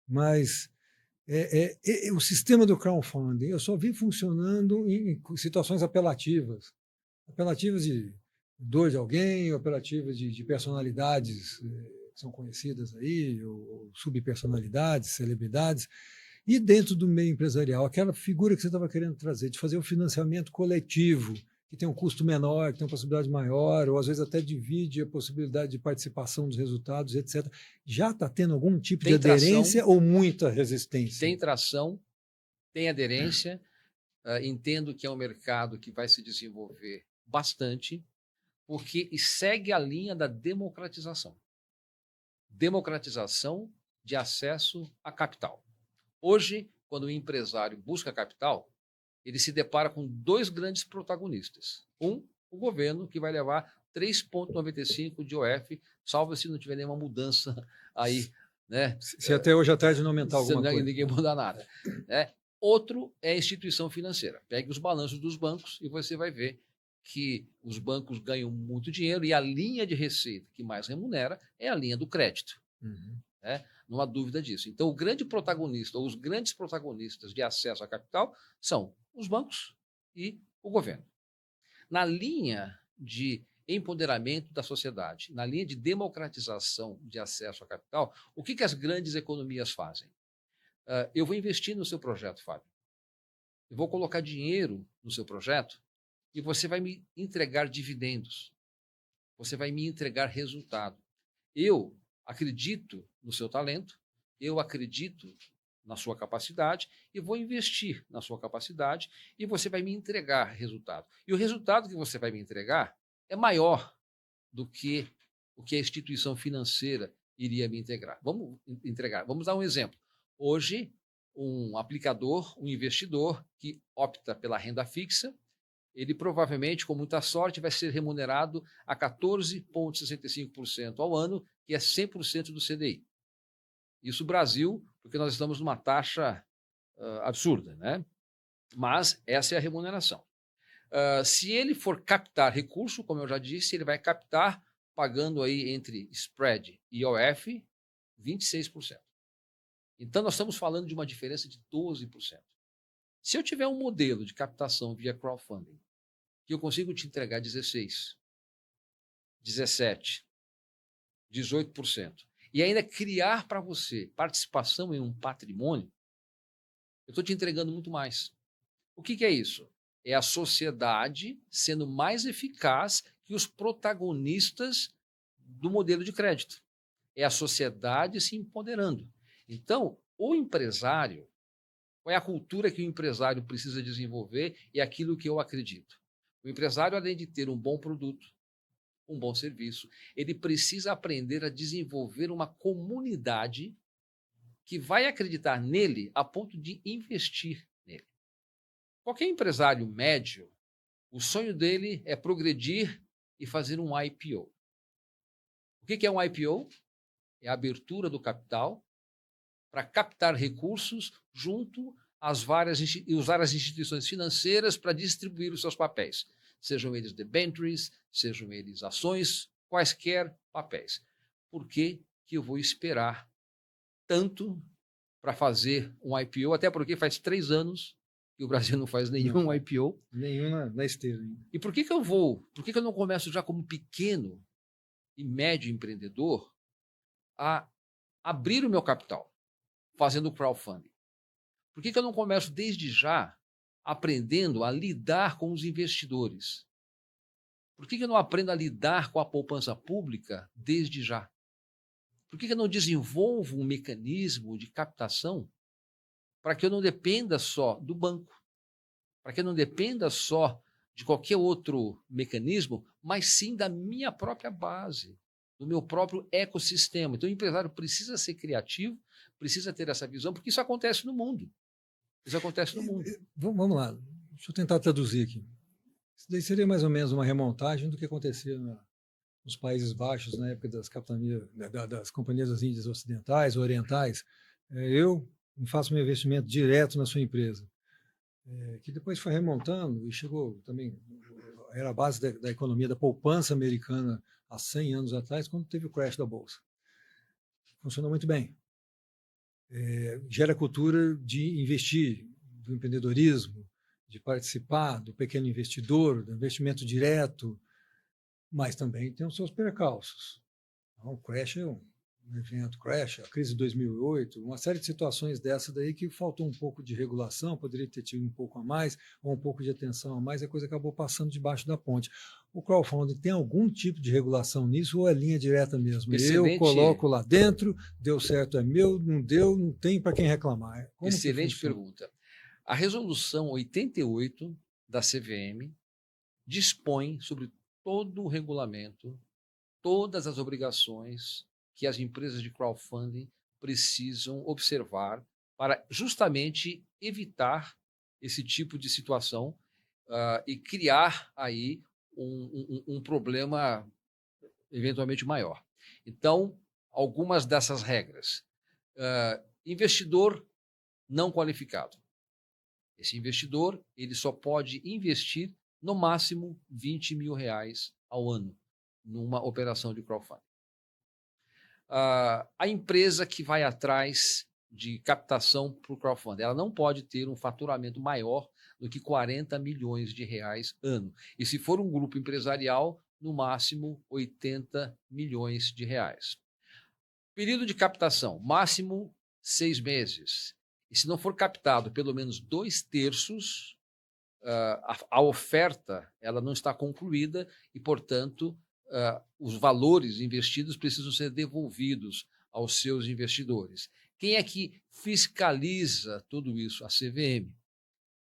Mas o sistema do crowdfunding, eu só vi funcionando em situações apelativas de dor de alguém, operativas de personalidades que são conhecidas aí, ou subpersonalidades, celebridades, e dentro do meio empresarial, aquela figura que você estava querendo trazer, de fazer o financiamento coletivo, que tem um custo menor, que tem uma possibilidade maior, ou às vezes até divide a possibilidade de participação dos resultados, etc. Já está tendo algum tipo de aderência ou muita resistência? Tem tração, tem aderência, entendo que é um mercado que vai se desenvolver bastante, porque segue a linha da democratização. Democratização de acesso a capital. Hoje, quando o empresário busca capital, ele se depara com dois grandes protagonistas. Um, o governo, que vai levar 3,95 de OF, salvo se não tiver nenhuma mudança aí. Né? Se até hoje à tarde não aumentar alguma coisa. Ninguém muda nada. Né? Outro é a instituição financeira. Pegue os balanços dos bancos e você vai ver que os bancos ganham muito dinheiro e a linha de receita que mais remunera é a linha do crédito. Né? Não há dúvida disso. Então, o grande protagonista, ou os grandes protagonistas de acesso a capital são os bancos e o governo. Na linha de empoderamento da sociedade, na linha de democratização de acesso a capital, o que as grandes economias fazem? Eu vou investir no seu projeto, Fábio. Eu vou colocar dinheiro no seu projeto e você vai me entregar dividendos. você vai me entregar resultado. Eu acredito no seu talento, eu acredito na sua capacidade e vou investir na sua capacidade e você vai me entregar resultado. E o resultado que você vai me entregar é maior do que o que a instituição financeira iria me entregar. Vamos dar um exemplo. Hoje, um aplicador, um investidor que opta pela renda fixa, ele provavelmente, com muita sorte, vai ser remunerado a 14,65% ao ano, que é 100% do CDI. Isso Brasil, porque nós estamos numa taxa absurda, né? Mas essa é a remuneração. Se ele for captar recurso, como eu já disse, ele vai captar pagando aí entre spread e IOF 26%. Então, nós estamos falando de uma diferença de 12%. Se eu tiver um modelo de captação via crowdfunding, que eu consigo te entregar 16%, 17%, 18%, e ainda criar para você participação em um patrimônio, eu estou te entregando muito mais. O que é isso? É a sociedade sendo mais eficaz que os protagonistas do modelo de crédito. É a sociedade se empoderando. Então, o empresário, qual é a cultura que o empresário precisa desenvolver e aquilo que eu acredito? O empresário, além de ter um bom produto, um bom serviço, ele precisa aprender a desenvolver uma comunidade que vai acreditar nele a ponto de investir nele. Qualquer empresário médio, o sonho dele é progredir e fazer um IPO. O que é um IPO? É a abertura do capital para captar recursos junto às e usar as instituições financeiras para distribuir os seus papéis, sejam eles debentures, sejam eles ações, quaisquer papéis. Por que eu vou esperar tanto para fazer um IPO? Até porque faz 3 anos que o Brasil não faz nenhum IPO. Nenhum na esteira. E por que eu não começo já como pequeno e médio empreendedor a abrir o meu capital, fazendo crowdfunding? Por que eu não começo desde já aprendendo a lidar com os investidores? Por que eu não aprendo a lidar com a poupança pública desde já? Por que eu não desenvolvo um mecanismo de captação para que eu não dependa só do banco, para que eu não dependa só de qualquer outro mecanismo, mas sim da minha própria base, do meu próprio ecossistema? Então, o empresário precisa ser criativo, precisa ter essa visão, porque isso acontece no mundo. Isso acontece no mundo. Vamos lá, deixa eu tentar traduzir aqui. Isso daí seria mais ou menos uma remontagem do que acontecia nos Países Baixos, na época das capitanias, das companhias das Índias ocidentais, orientais. Eu faço meu investimento direto na sua empresa, que depois foi remontando e chegou também, era a base da economia da poupança americana há 100 anos atrás, quando teve o crash da Bolsa. Funcionou muito bem. Gera cultura de investir, do empreendedorismo, de participar, do pequeno investidor, do investimento direto, mas também tem os seus percalços. O crash é um evento, a crise de 2008, uma série de situações dessa daí que faltou um pouco de regulação, poderia ter tido um pouco a mais, ou um pouco de atenção a mais, a coisa acabou passando debaixo da ponte. O crowdfunding tem algum tipo de regulação nisso ou é linha direta mesmo? Excelente. Eu coloco lá dentro, deu certo, é meu, não deu, não tem para quem reclamar. Excelente pergunta. A resolução 88 da CVM dispõe sobre todo o regulamento, todas as obrigações que as empresas de crowdfunding precisam observar para justamente evitar esse tipo de situação e criar aí um problema eventualmente maior. Então, algumas dessas regras. Investidor não qualificado. Esse investidor ele só pode investir no máximo R$20 mil ao ano numa operação de crowdfunding. A empresa que vai atrás de captação para o crowdfunding, ela não pode ter um faturamento maior do que R$40 milhões ano. E se for um grupo empresarial, no máximo R$80 milhões. Período de captação, máximo 6 meses. E se não for captado pelo menos 2/3, a oferta ela não está concluída e, portanto, os valores investidos precisam ser devolvidos aos seus investidores. Quem é que fiscaliza tudo isso? A CVM.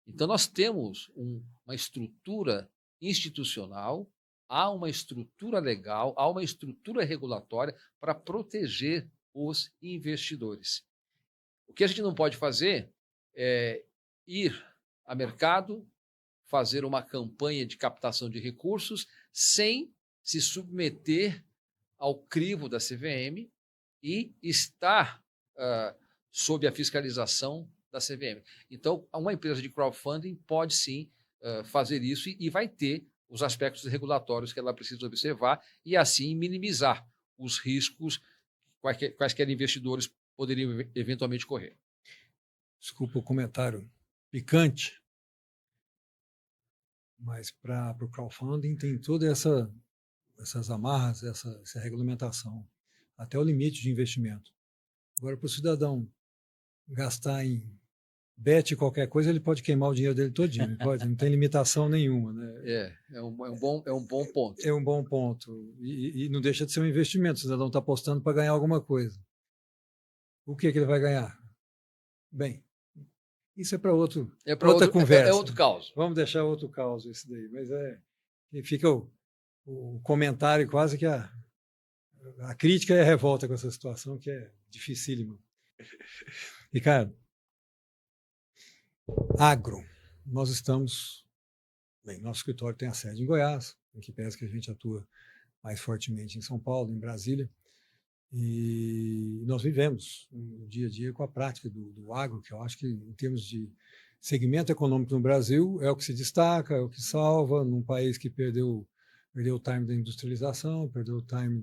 Então, nós temos uma estrutura institucional, há uma estrutura legal, há uma estrutura regulatória para proteger os investidores. O que a gente não pode fazer é ir a mercado, fazer uma campanha de captação de recursos sem se submeter ao crivo da CVM e estar sob a fiscalização da CVM. Então, uma empresa de crowdfunding pode sim fazer isso e vai ter os aspectos regulatórios que ela precisa observar e assim minimizar os riscos quaisquer investidores poderiam eventualmente correr. Desculpa o comentário picante, mas para o crowdfunding tem todas essas amarras, essa regulamentação, até o limite de investimento. Agora, para o cidadão gastar em bet qualquer coisa, ele pode queimar o dinheiro dele todinho, pode, não tem limitação nenhuma. Né? É um bom ponto. É um bom ponto. E não deixa de ser um investimento, o cidadão está apostando para ganhar alguma coisa. O que ele vai ganhar? Bem, isso é para outra conversa. É outro caos. Vamos deixar outro caos esse daí. Mas fica o comentário quase que a crítica e a revolta com essa situação, que é dificílima. Ricardo, agro. Nós estamos... Bem, nosso escritório tem a sede em Goiás, em que pese que a gente atua mais fortemente em São Paulo, em Brasília. E nós vivemos o dia a dia com a prática do agro, que eu acho que, em termos de segmento econômico no Brasil, é o que se destaca, é o que salva, num país que perdeu o time da industrialização, perdeu o time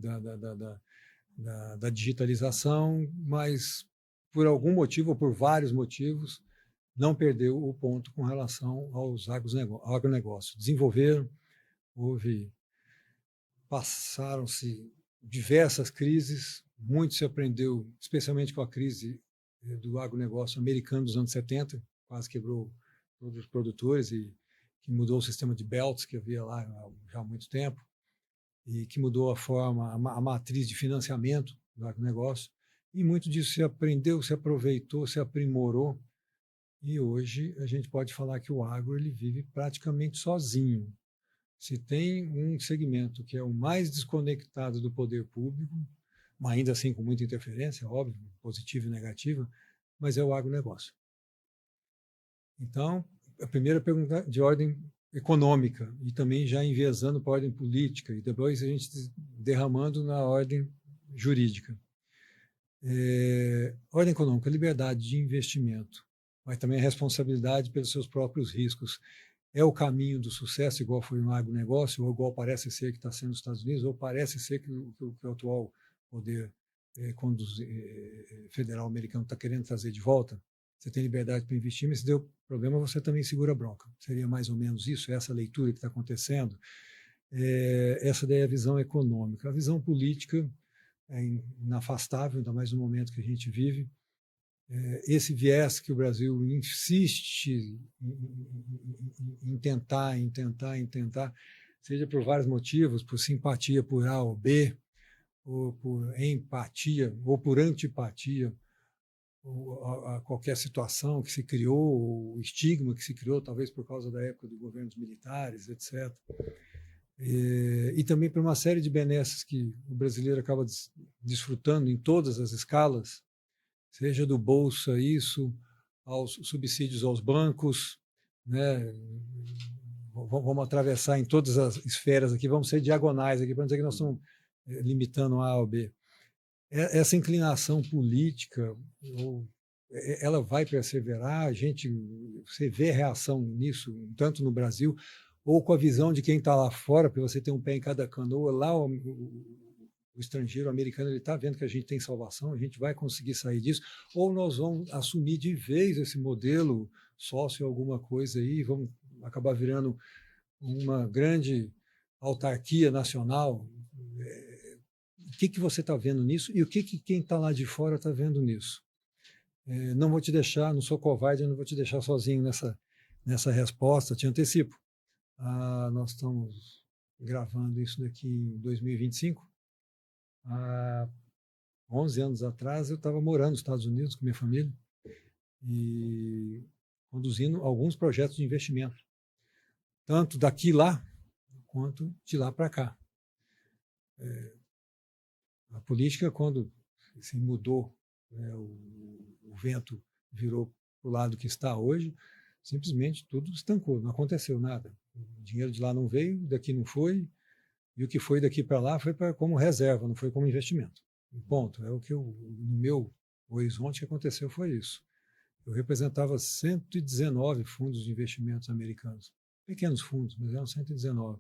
da digitalização, mas por algum motivo, ou por vários motivos, não perdeu o ponto com relação aos agronegócios. Desenvolveram, passaram-se diversas crises, muito se aprendeu, especialmente com a crise do agronegócio americano dos anos 70, quase quebrou todos os produtores e que mudou o sistema de belts que havia lá já há muito tempo e que mudou a matriz de financiamento do agronegócio. E muito disso se aprendeu, se aproveitou, se aprimorou. E hoje a gente pode falar que o agro ele vive praticamente sozinho. Se tem um segmento que é o mais desconectado do poder público, mas ainda assim com muita interferência, óbvio, positiva e negativa, mas é o agronegócio. Então, a primeira pergunta de ordem econômica e também já enviesando para a ordem política e depois a gente derramando na ordem jurídica. Ordem econômica, liberdade de investimento, mas também a responsabilidade pelos seus próprios riscos. É o caminho do sucesso, igual foi no agronegócio, ou igual parece ser que está sendo nos Estados Unidos, ou parece ser que o atual poder federal americano está querendo trazer de volta. Você tem liberdade para investir, mas se deu problema, você também segura a bronca. Seria mais ou menos isso, essa leitura que está acontecendo. Essa daí é a visão econômica. A visão política é inafastável, ainda mais no momento que a gente vive. Esse viés que o Brasil insiste em tentar, seja por vários motivos, por simpatia por A ou B, ou por empatia, ou por antipatia, a qualquer situação que se criou, o estigma que se criou, talvez por causa da época dos governos militares, etc. E também por uma série de benesses que o brasileiro acaba desfrutando em todas as escalas, seja do Bolsa, aos subsídios aos bancos, né? Vamos atravessar em todas as esferas aqui, vamos ser diagonais aqui, para não dizer que nós estamos limitando A ou B. Essa inclinação política, ela vai perseverar, você vê reação nisso, tanto no Brasil, ou com a visão de quem está lá fora, porque você tem um pé em cada canoa, lá o estrangeiro, o americano, ele está vendo que a gente tem salvação, a gente vai conseguir sair disso, ou nós vamos assumir de vez esse modelo sócio alguma coisa aí, vamos acabar virando uma grande autarquia nacional. O que você está vendo nisso e o que quem está lá de fora está vendo nisso? Não vou te deixar, não sou covarde, não vou te deixar sozinho nessa resposta, te antecipo. Nós estamos gravando isso daqui em 2025. Há 11 anos atrás, eu estava morando nos Estados Unidos com minha família e conduzindo alguns projetos de investimento, tanto daqui lá, quanto de lá para cá. A política, quando se mudou, né, o vento virou para o lado que está hoje, simplesmente tudo estancou, não aconteceu nada. O dinheiro de lá não veio, daqui não foi, e o que foi daqui para lá foi como reserva, não foi como investimento. Ponto. É o que no meu horizonte que aconteceu foi isso. Eu representava 119 fundos de investimentos americanos, pequenos fundos, mas eram 119.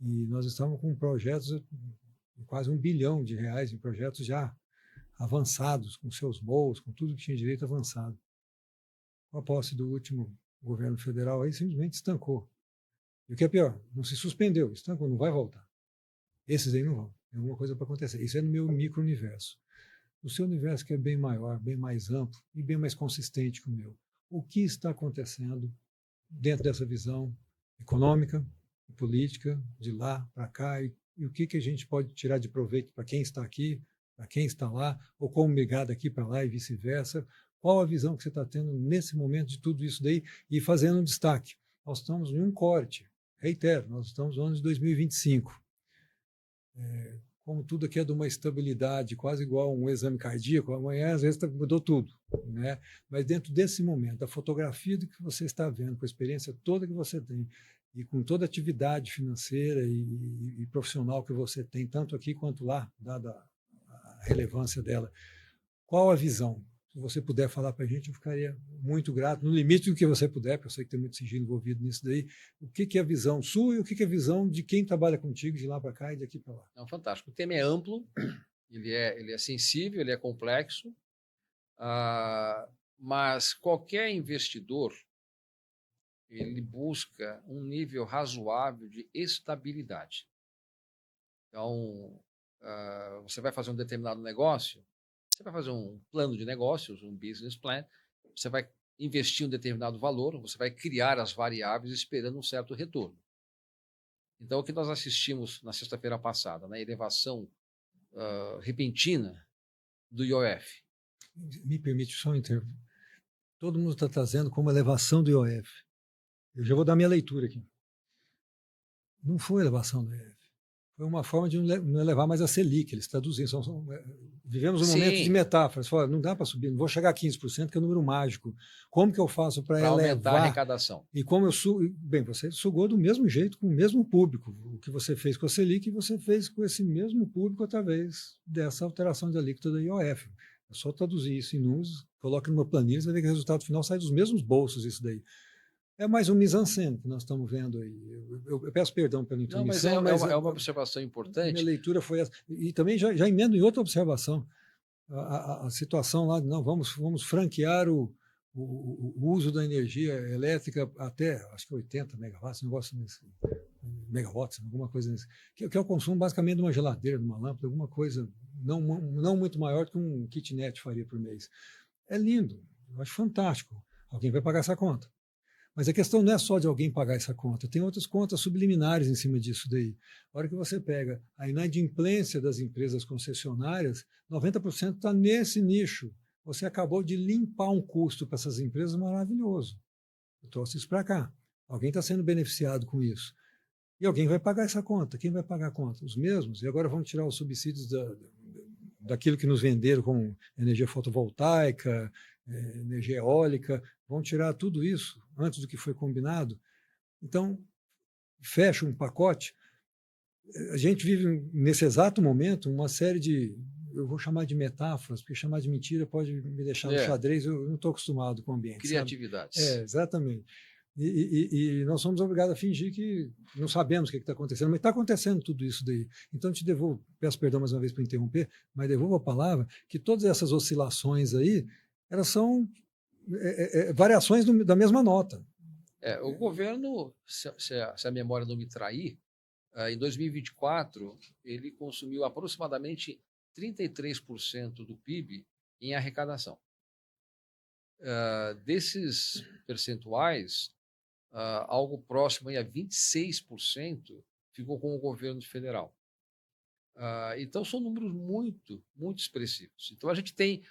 E nós estávamos com projetos, quase R$ 1 bilhão em projetos já avançados, com seus MOUs, com tudo que tinha direito avançado. Com a posse do último governo federal, aí simplesmente estancou. E o que é pior, não se suspendeu, estancou, não vai voltar. Esses aí não vão. Tem alguma coisa para acontecer. Isso é no meu micro-universo. O seu universo, que é bem maior, bem mais amplo e bem mais consistente que o meu. O que está acontecendo dentro dessa visão econômica e política, de lá para cá, e o que a gente pode tirar de proveito para quem está aqui, para quem está lá, ou como migrar daqui para lá e vice-versa? Qual a visão que você está tendo nesse momento de tudo isso daí? E fazendo um destaque. Nós estamos em um corte. Reitero, nós estamos no ano de 2025. Como tudo aqui é de uma estabilidade, quase igual a um exame cardíaco, amanhã às vezes mudou tudo, né? Mas dentro desse momento, a fotografia do que você está vendo, com a experiência toda que você tem, e com toda a atividade financeira e profissional que você tem, tanto aqui quanto lá, dada a relevância dela, qual a visão? Se você puder falar para a gente, eu ficaria muito grato, no limite do que você puder, porque eu sei que tem muito sigilo envolvido nisso daí. O que é a visão sua e o que é a visão de quem trabalha contigo de lá para cá e daqui para lá? Não, fantástico. O tema é amplo, ele é sensível, ele é complexo, mas qualquer investidor ele busca um nível razoável de estabilidade. Então, você vai fazer um determinado negócio, você vai fazer um plano de negócios, um business plan, você vai investir um determinado valor, você vai criar as variáveis esperando um certo retorno. Então, o que nós assistimos na sexta-feira passada, na elevação repentina do IOF. Me permite só um intervalo. Todo mundo está trazendo como elevação do IOF. Eu já vou dar minha leitura aqui. Não foi elevação do IOF. Foi uma forma de não elevar mais a Selic. Eles traduziram. Vivemos um momento de metáforas. Fala, não dá para subir, não vou chegar a 15%, que é um número mágico. Como que eu faço para elevar? Aumentar a arrecadação. E como eu sugo. Bem, você sugou do mesmo jeito, com o mesmo público. O que você fez com a Selic, você fez com esse mesmo público através dessa alteração de alíquota da IOF. É só traduzir isso em números, coloca numa planilha, você vai ver que o resultado final sai dos mesmos bolsos, isso daí. É mais um mise-en-scène que nós estamos vendo aí. Eu peço perdão pela intromissão. Não, mas é uma observação importante. Minha leitura foi essa. E também já emendo em outra observação. A situação lá, não, vamos franquear o uso da energia elétrica até, acho que 80 megawatts, negócio nesse, megawatts, alguma coisa nesse, que é o consumo basicamente de uma geladeira, de uma lâmpada, alguma coisa não muito maior do que um kitnet faria por mês. É lindo, eu acho fantástico. Alguém vai pagar essa conta. Mas a questão não é só de alguém pagar essa conta, tem outras contas subliminares em cima disso daí. A hora que você pega a inadimplência das empresas concessionárias, 90% está nesse nicho. Você acabou de limpar um custo para essas empresas maravilhoso. Eu trouxe isso para cá. Alguém está sendo beneficiado com isso. E alguém vai pagar essa conta. Quem vai pagar a conta? Os mesmos. E agora vão tirar os subsídios daquilo que nos venderam como energia fotovoltaica, energia eólica, vão tirar tudo isso antes do que foi combinado. Então, fecha um pacote. A gente vive, nesse exato momento, uma série de, eu vou chamar de metáforas, porque chamar de mentira pode me deixar no xadrez, eu não estou acostumado com o ambiente. Criatividades. Exatamente. E nós somos obrigados a fingir que não sabemos o que está acontecendo, mas está acontecendo tudo isso daí. Então, te devolvo, peço perdão mais uma vez por interromper, mas devolvo a palavra, que todas essas oscilações aí, elas são variações da mesma nota. O governo, se a memória não me trair, em 2024, ele consumiu aproximadamente 33% do PIB em arrecadação. Desses percentuais, algo próximo a 26% ficou com o governo federal. Então, são números muito, muito expressivos. Então, a gente tem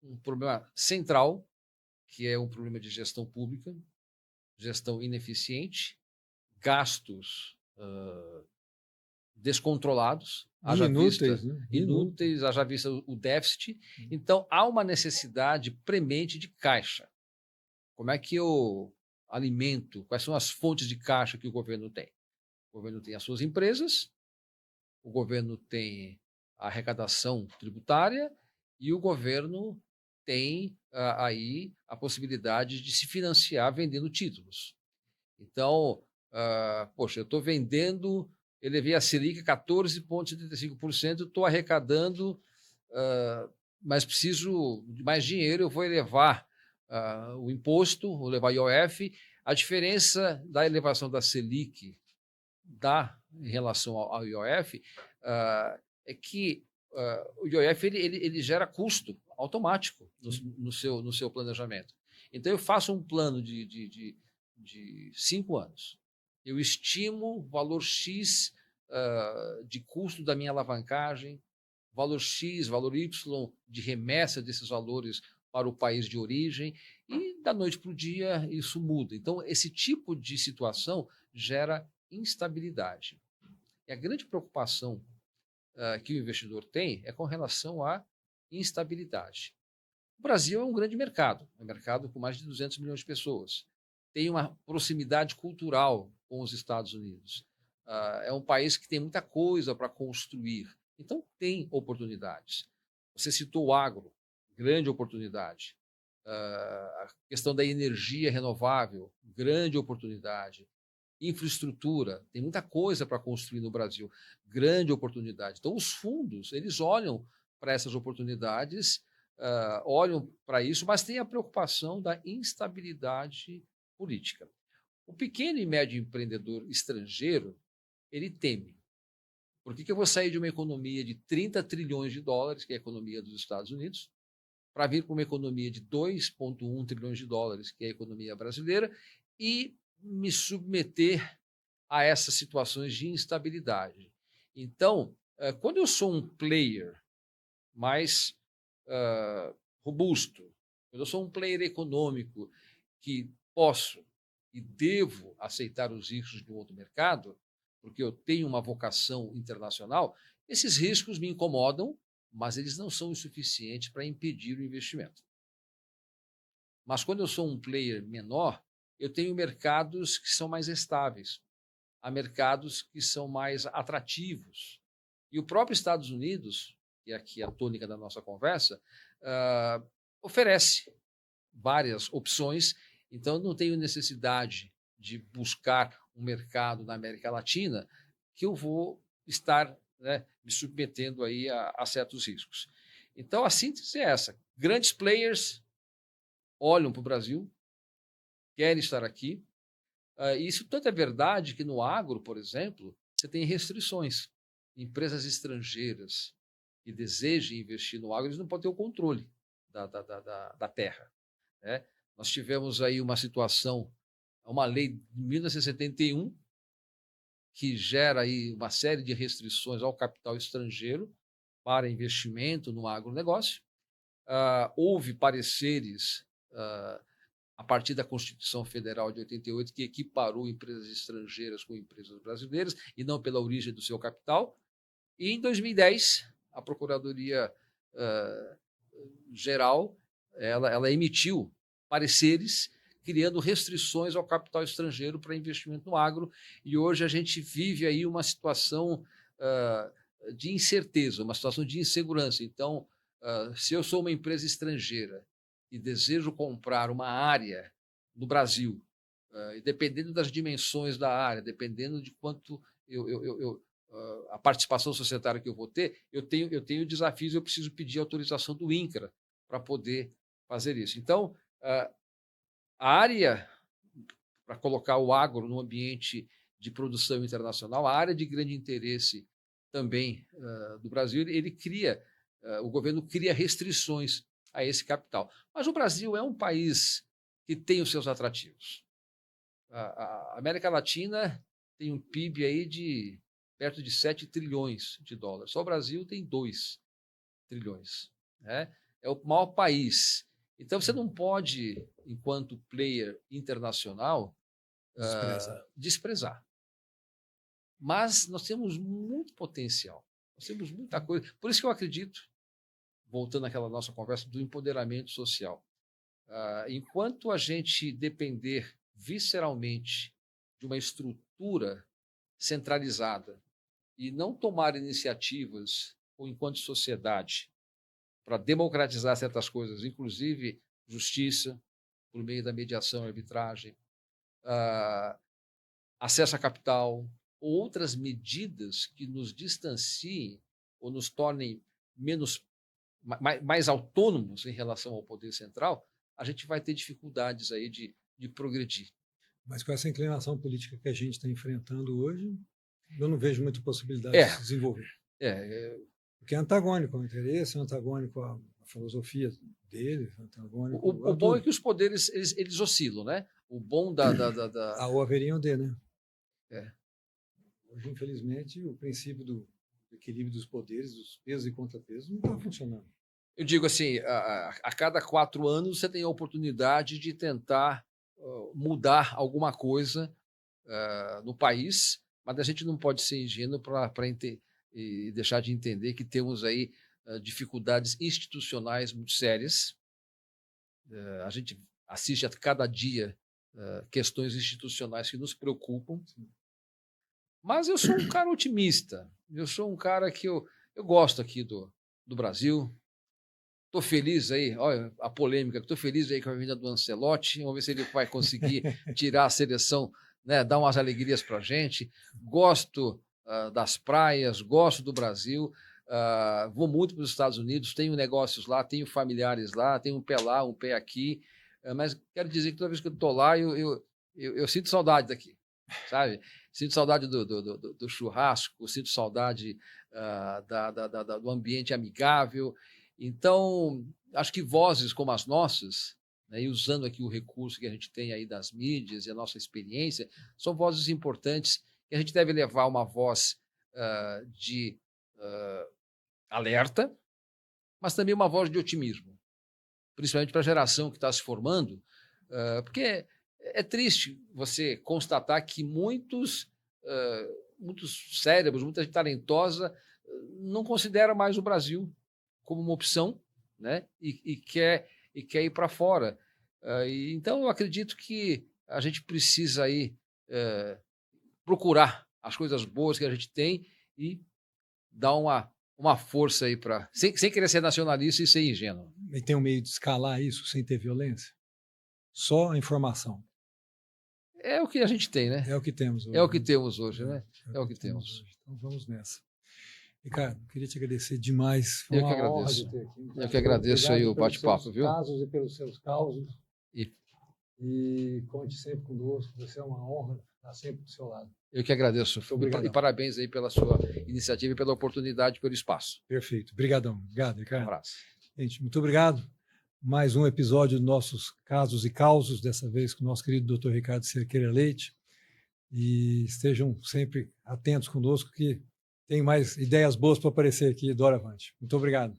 um problema central, que é um problema de gestão pública, gestão ineficiente, gastos descontrolados, haja Inúteis, vista né? inúteis, haja vista o déficit. Então, há uma necessidade premente de caixa. Como é que eu alimento? Quais são as fontes de caixa que o governo tem? O governo tem as suas empresas, o governo tem a arrecadação tributária e o governo tem aí a possibilidade de se financiar vendendo títulos. Então, poxa, eu estou vendendo, eu levei a Selic a 14,75%, estou arrecadando, mas preciso de mais dinheiro, eu vou elevar o imposto, vou levar IOF. A diferença da elevação da Selic em relação ao IOF é que o IOF ele gera custo automático no seu planejamento. Então, eu faço um plano de 5 anos. Eu estimo o valor X de custo da minha alavancagem, valor X, valor Y de remessa desses valores para o país de origem, e da noite para o dia isso muda. Então, esse tipo de situação gera instabilidade. E a grande preocupação que o investidor tem é com relação à instabilidade. O Brasil é um grande mercado, um mercado com mais de 200 milhões de pessoas. Tem uma proximidade cultural com os Estados Unidos. É um país que tem muita coisa para construir. Então, tem oportunidades. Você citou o agro, grande oportunidade. A questão da energia renovável, grande oportunidade. Infraestrutura, tem muita coisa para construir no Brasil, grande oportunidade. Então, os fundos, eles olham para essas oportunidades, olham para isso, mas tem a preocupação da instabilidade política. O pequeno e médio empreendedor estrangeiro, ele teme. Por que eu vou sair de uma economia de 30 trilhões de dólares, que é a economia dos Estados Unidos, para vir para uma economia de 2,1 trilhões de dólares, que é a economia brasileira, e me submeter a essas situações de instabilidade? Então, quando eu sou um player mais robusto, quando eu sou um player econômico que posso e devo aceitar os riscos do outro mercado, porque eu tenho uma vocação internacional, esses riscos me incomodam, mas eles não são o suficiente para impedir o investimento. Mas quando eu sou um player menor, eu tenho mercados que são mais estáveis, há mercados que são mais atrativos. E o próprio Estados Unidos, que é aqui a tônica da nossa conversa, oferece várias opções, então não tenho necessidade de buscar um mercado na América Latina que eu vou estar me submetendo aí a certos riscos. Então, a síntese é essa. Grandes players olham para o Brasil, querem estar aqui. Isso tanto é verdade que no agro, por exemplo, você tem restrições. Empresas estrangeiras que desejem investir no agro, eles não podem ter o controle da terra. Né? Nós tivemos aí uma situação, uma lei de 1971, que gera aí uma série de restrições ao capital estrangeiro para investimento no agronegócio. Houve pareceres a partir da Constituição Federal de 88, que equiparou empresas estrangeiras com empresas brasileiras, e não pela origem do seu capital. E em 2010, a Procuradoria Geral ela emitiu pareceres criando restrições ao capital estrangeiro para investimento no agro, e hoje a gente vive aí uma situação de incerteza, uma situação de insegurança. Então, se eu sou uma empresa estrangeira e desejo comprar uma área no Brasil, e dependendo das dimensões da área, dependendo de quanto a participação societária que eu vou ter, eu tenho desafios, eu preciso pedir autorização do INCRA para poder fazer isso. Então, a área para colocar o agro no ambiente de produção internacional, a área de grande interesse também do Brasil, o governo cria restrições a esse capital. Mas o Brasil é um país que tem os seus atrativos. A América Latina tem um PIB aí de perto de 7 trilhões de dólares. Só o Brasil tem 2 trilhões. Né? É o maior país. Então, você não pode, enquanto player internacional, desprezar. Mas nós temos muito potencial. Nós temos muita coisa. Por isso que eu acredito, voltando àquela nossa conversa, do empoderamento social. Enquanto a gente depender visceralmente de uma estrutura centralizada e não tomar iniciativas, ou enquanto sociedade, para democratizar certas coisas, inclusive justiça, por meio da mediação e arbitragem, acesso a capital, ou outras medidas que nos distanciem ou nos tornem mais autônomos em relação ao poder central, a gente vai ter dificuldades aí de progredir. Mas com essa inclinação política que a gente está enfrentando hoje, eu não vejo muita possibilidade de se desenvolver. Porque é antagônico ao interesse, é antagônico à filosofia dele. Antagônico o bom é que os poderes eles oscilam, né? O bom A O haveriam de, né? É. Hoje, infelizmente, o princípio do equilíbrio dos poderes, dos pesos e contrapesos, não está funcionando. Eu digo assim, a cada 4 anos você tem a oportunidade de tentar mudar alguma coisa no país, mas a gente não pode ser ingênuo e deixar de entender que temos aí dificuldades institucionais muito sérias. A gente assiste a cada dia questões institucionais que nos preocupam. Mas eu sou um cara otimista. Eu sou um cara que eu gosto aqui do Brasil. Estou feliz aí, olha a polêmica, estou feliz aí com a vinda do Ancelotti. Vamos ver se ele vai conseguir tirar a seleção, né, dar umas alegrias para a gente. Gosto das praias, gosto do Brasil. Vou muito para os Estados Unidos, tenho negócios lá, tenho familiares lá, tenho um pé lá, um pé aqui. Mas quero dizer que toda vez que eu estou lá, eu sinto saudade daqui, sabe? Sinto saudade do churrasco, sinto saudade do ambiente amigável. Então, acho que vozes como as nossas, né, e usando aqui o recurso que a gente tem aí das mídias e a nossa experiência, são vozes importantes que a gente deve levar uma voz de alerta, mas também uma voz de otimismo, principalmente para a geração que está se formando, porque é triste você constatar que muitos cérebros, muita gente talentosa não considera mais o Brasil como uma opção, né? e quer ir para fora. Então, eu acredito que a gente precisa aí, procurar as coisas boas que a gente tem e dar uma força aí para... Sem querer ser nacionalista e ser ingênuo. E tem um meio de escalar isso sem ter violência? Só a informação. É o que a gente tem, né? É o que temos hoje. É o que temos hoje, né? É o que temos. Hoje. Então vamos nessa. Ricardo, queria te agradecer demais. Foi uma honra de ter aqui. Eu que agradeço aí o bate-papo, viu? Pelos seus casos e pelos seus causos. E conte sempre conosco. Você é uma honra estar sempre do seu lado. Eu que agradeço. E parabéns aí pela sua iniciativa e pela oportunidade, pelo espaço. Perfeito. Obrigadão. Obrigado, Ricardo. Um abraço. Gente, muito obrigado. Mais um episódio dos nossos casos e causos, dessa vez com o nosso querido Dr. Ricardo Cerqueira Leite. E estejam sempre atentos conosco, que tem mais ideias boas para aparecer aqui, doravante. Muito obrigado.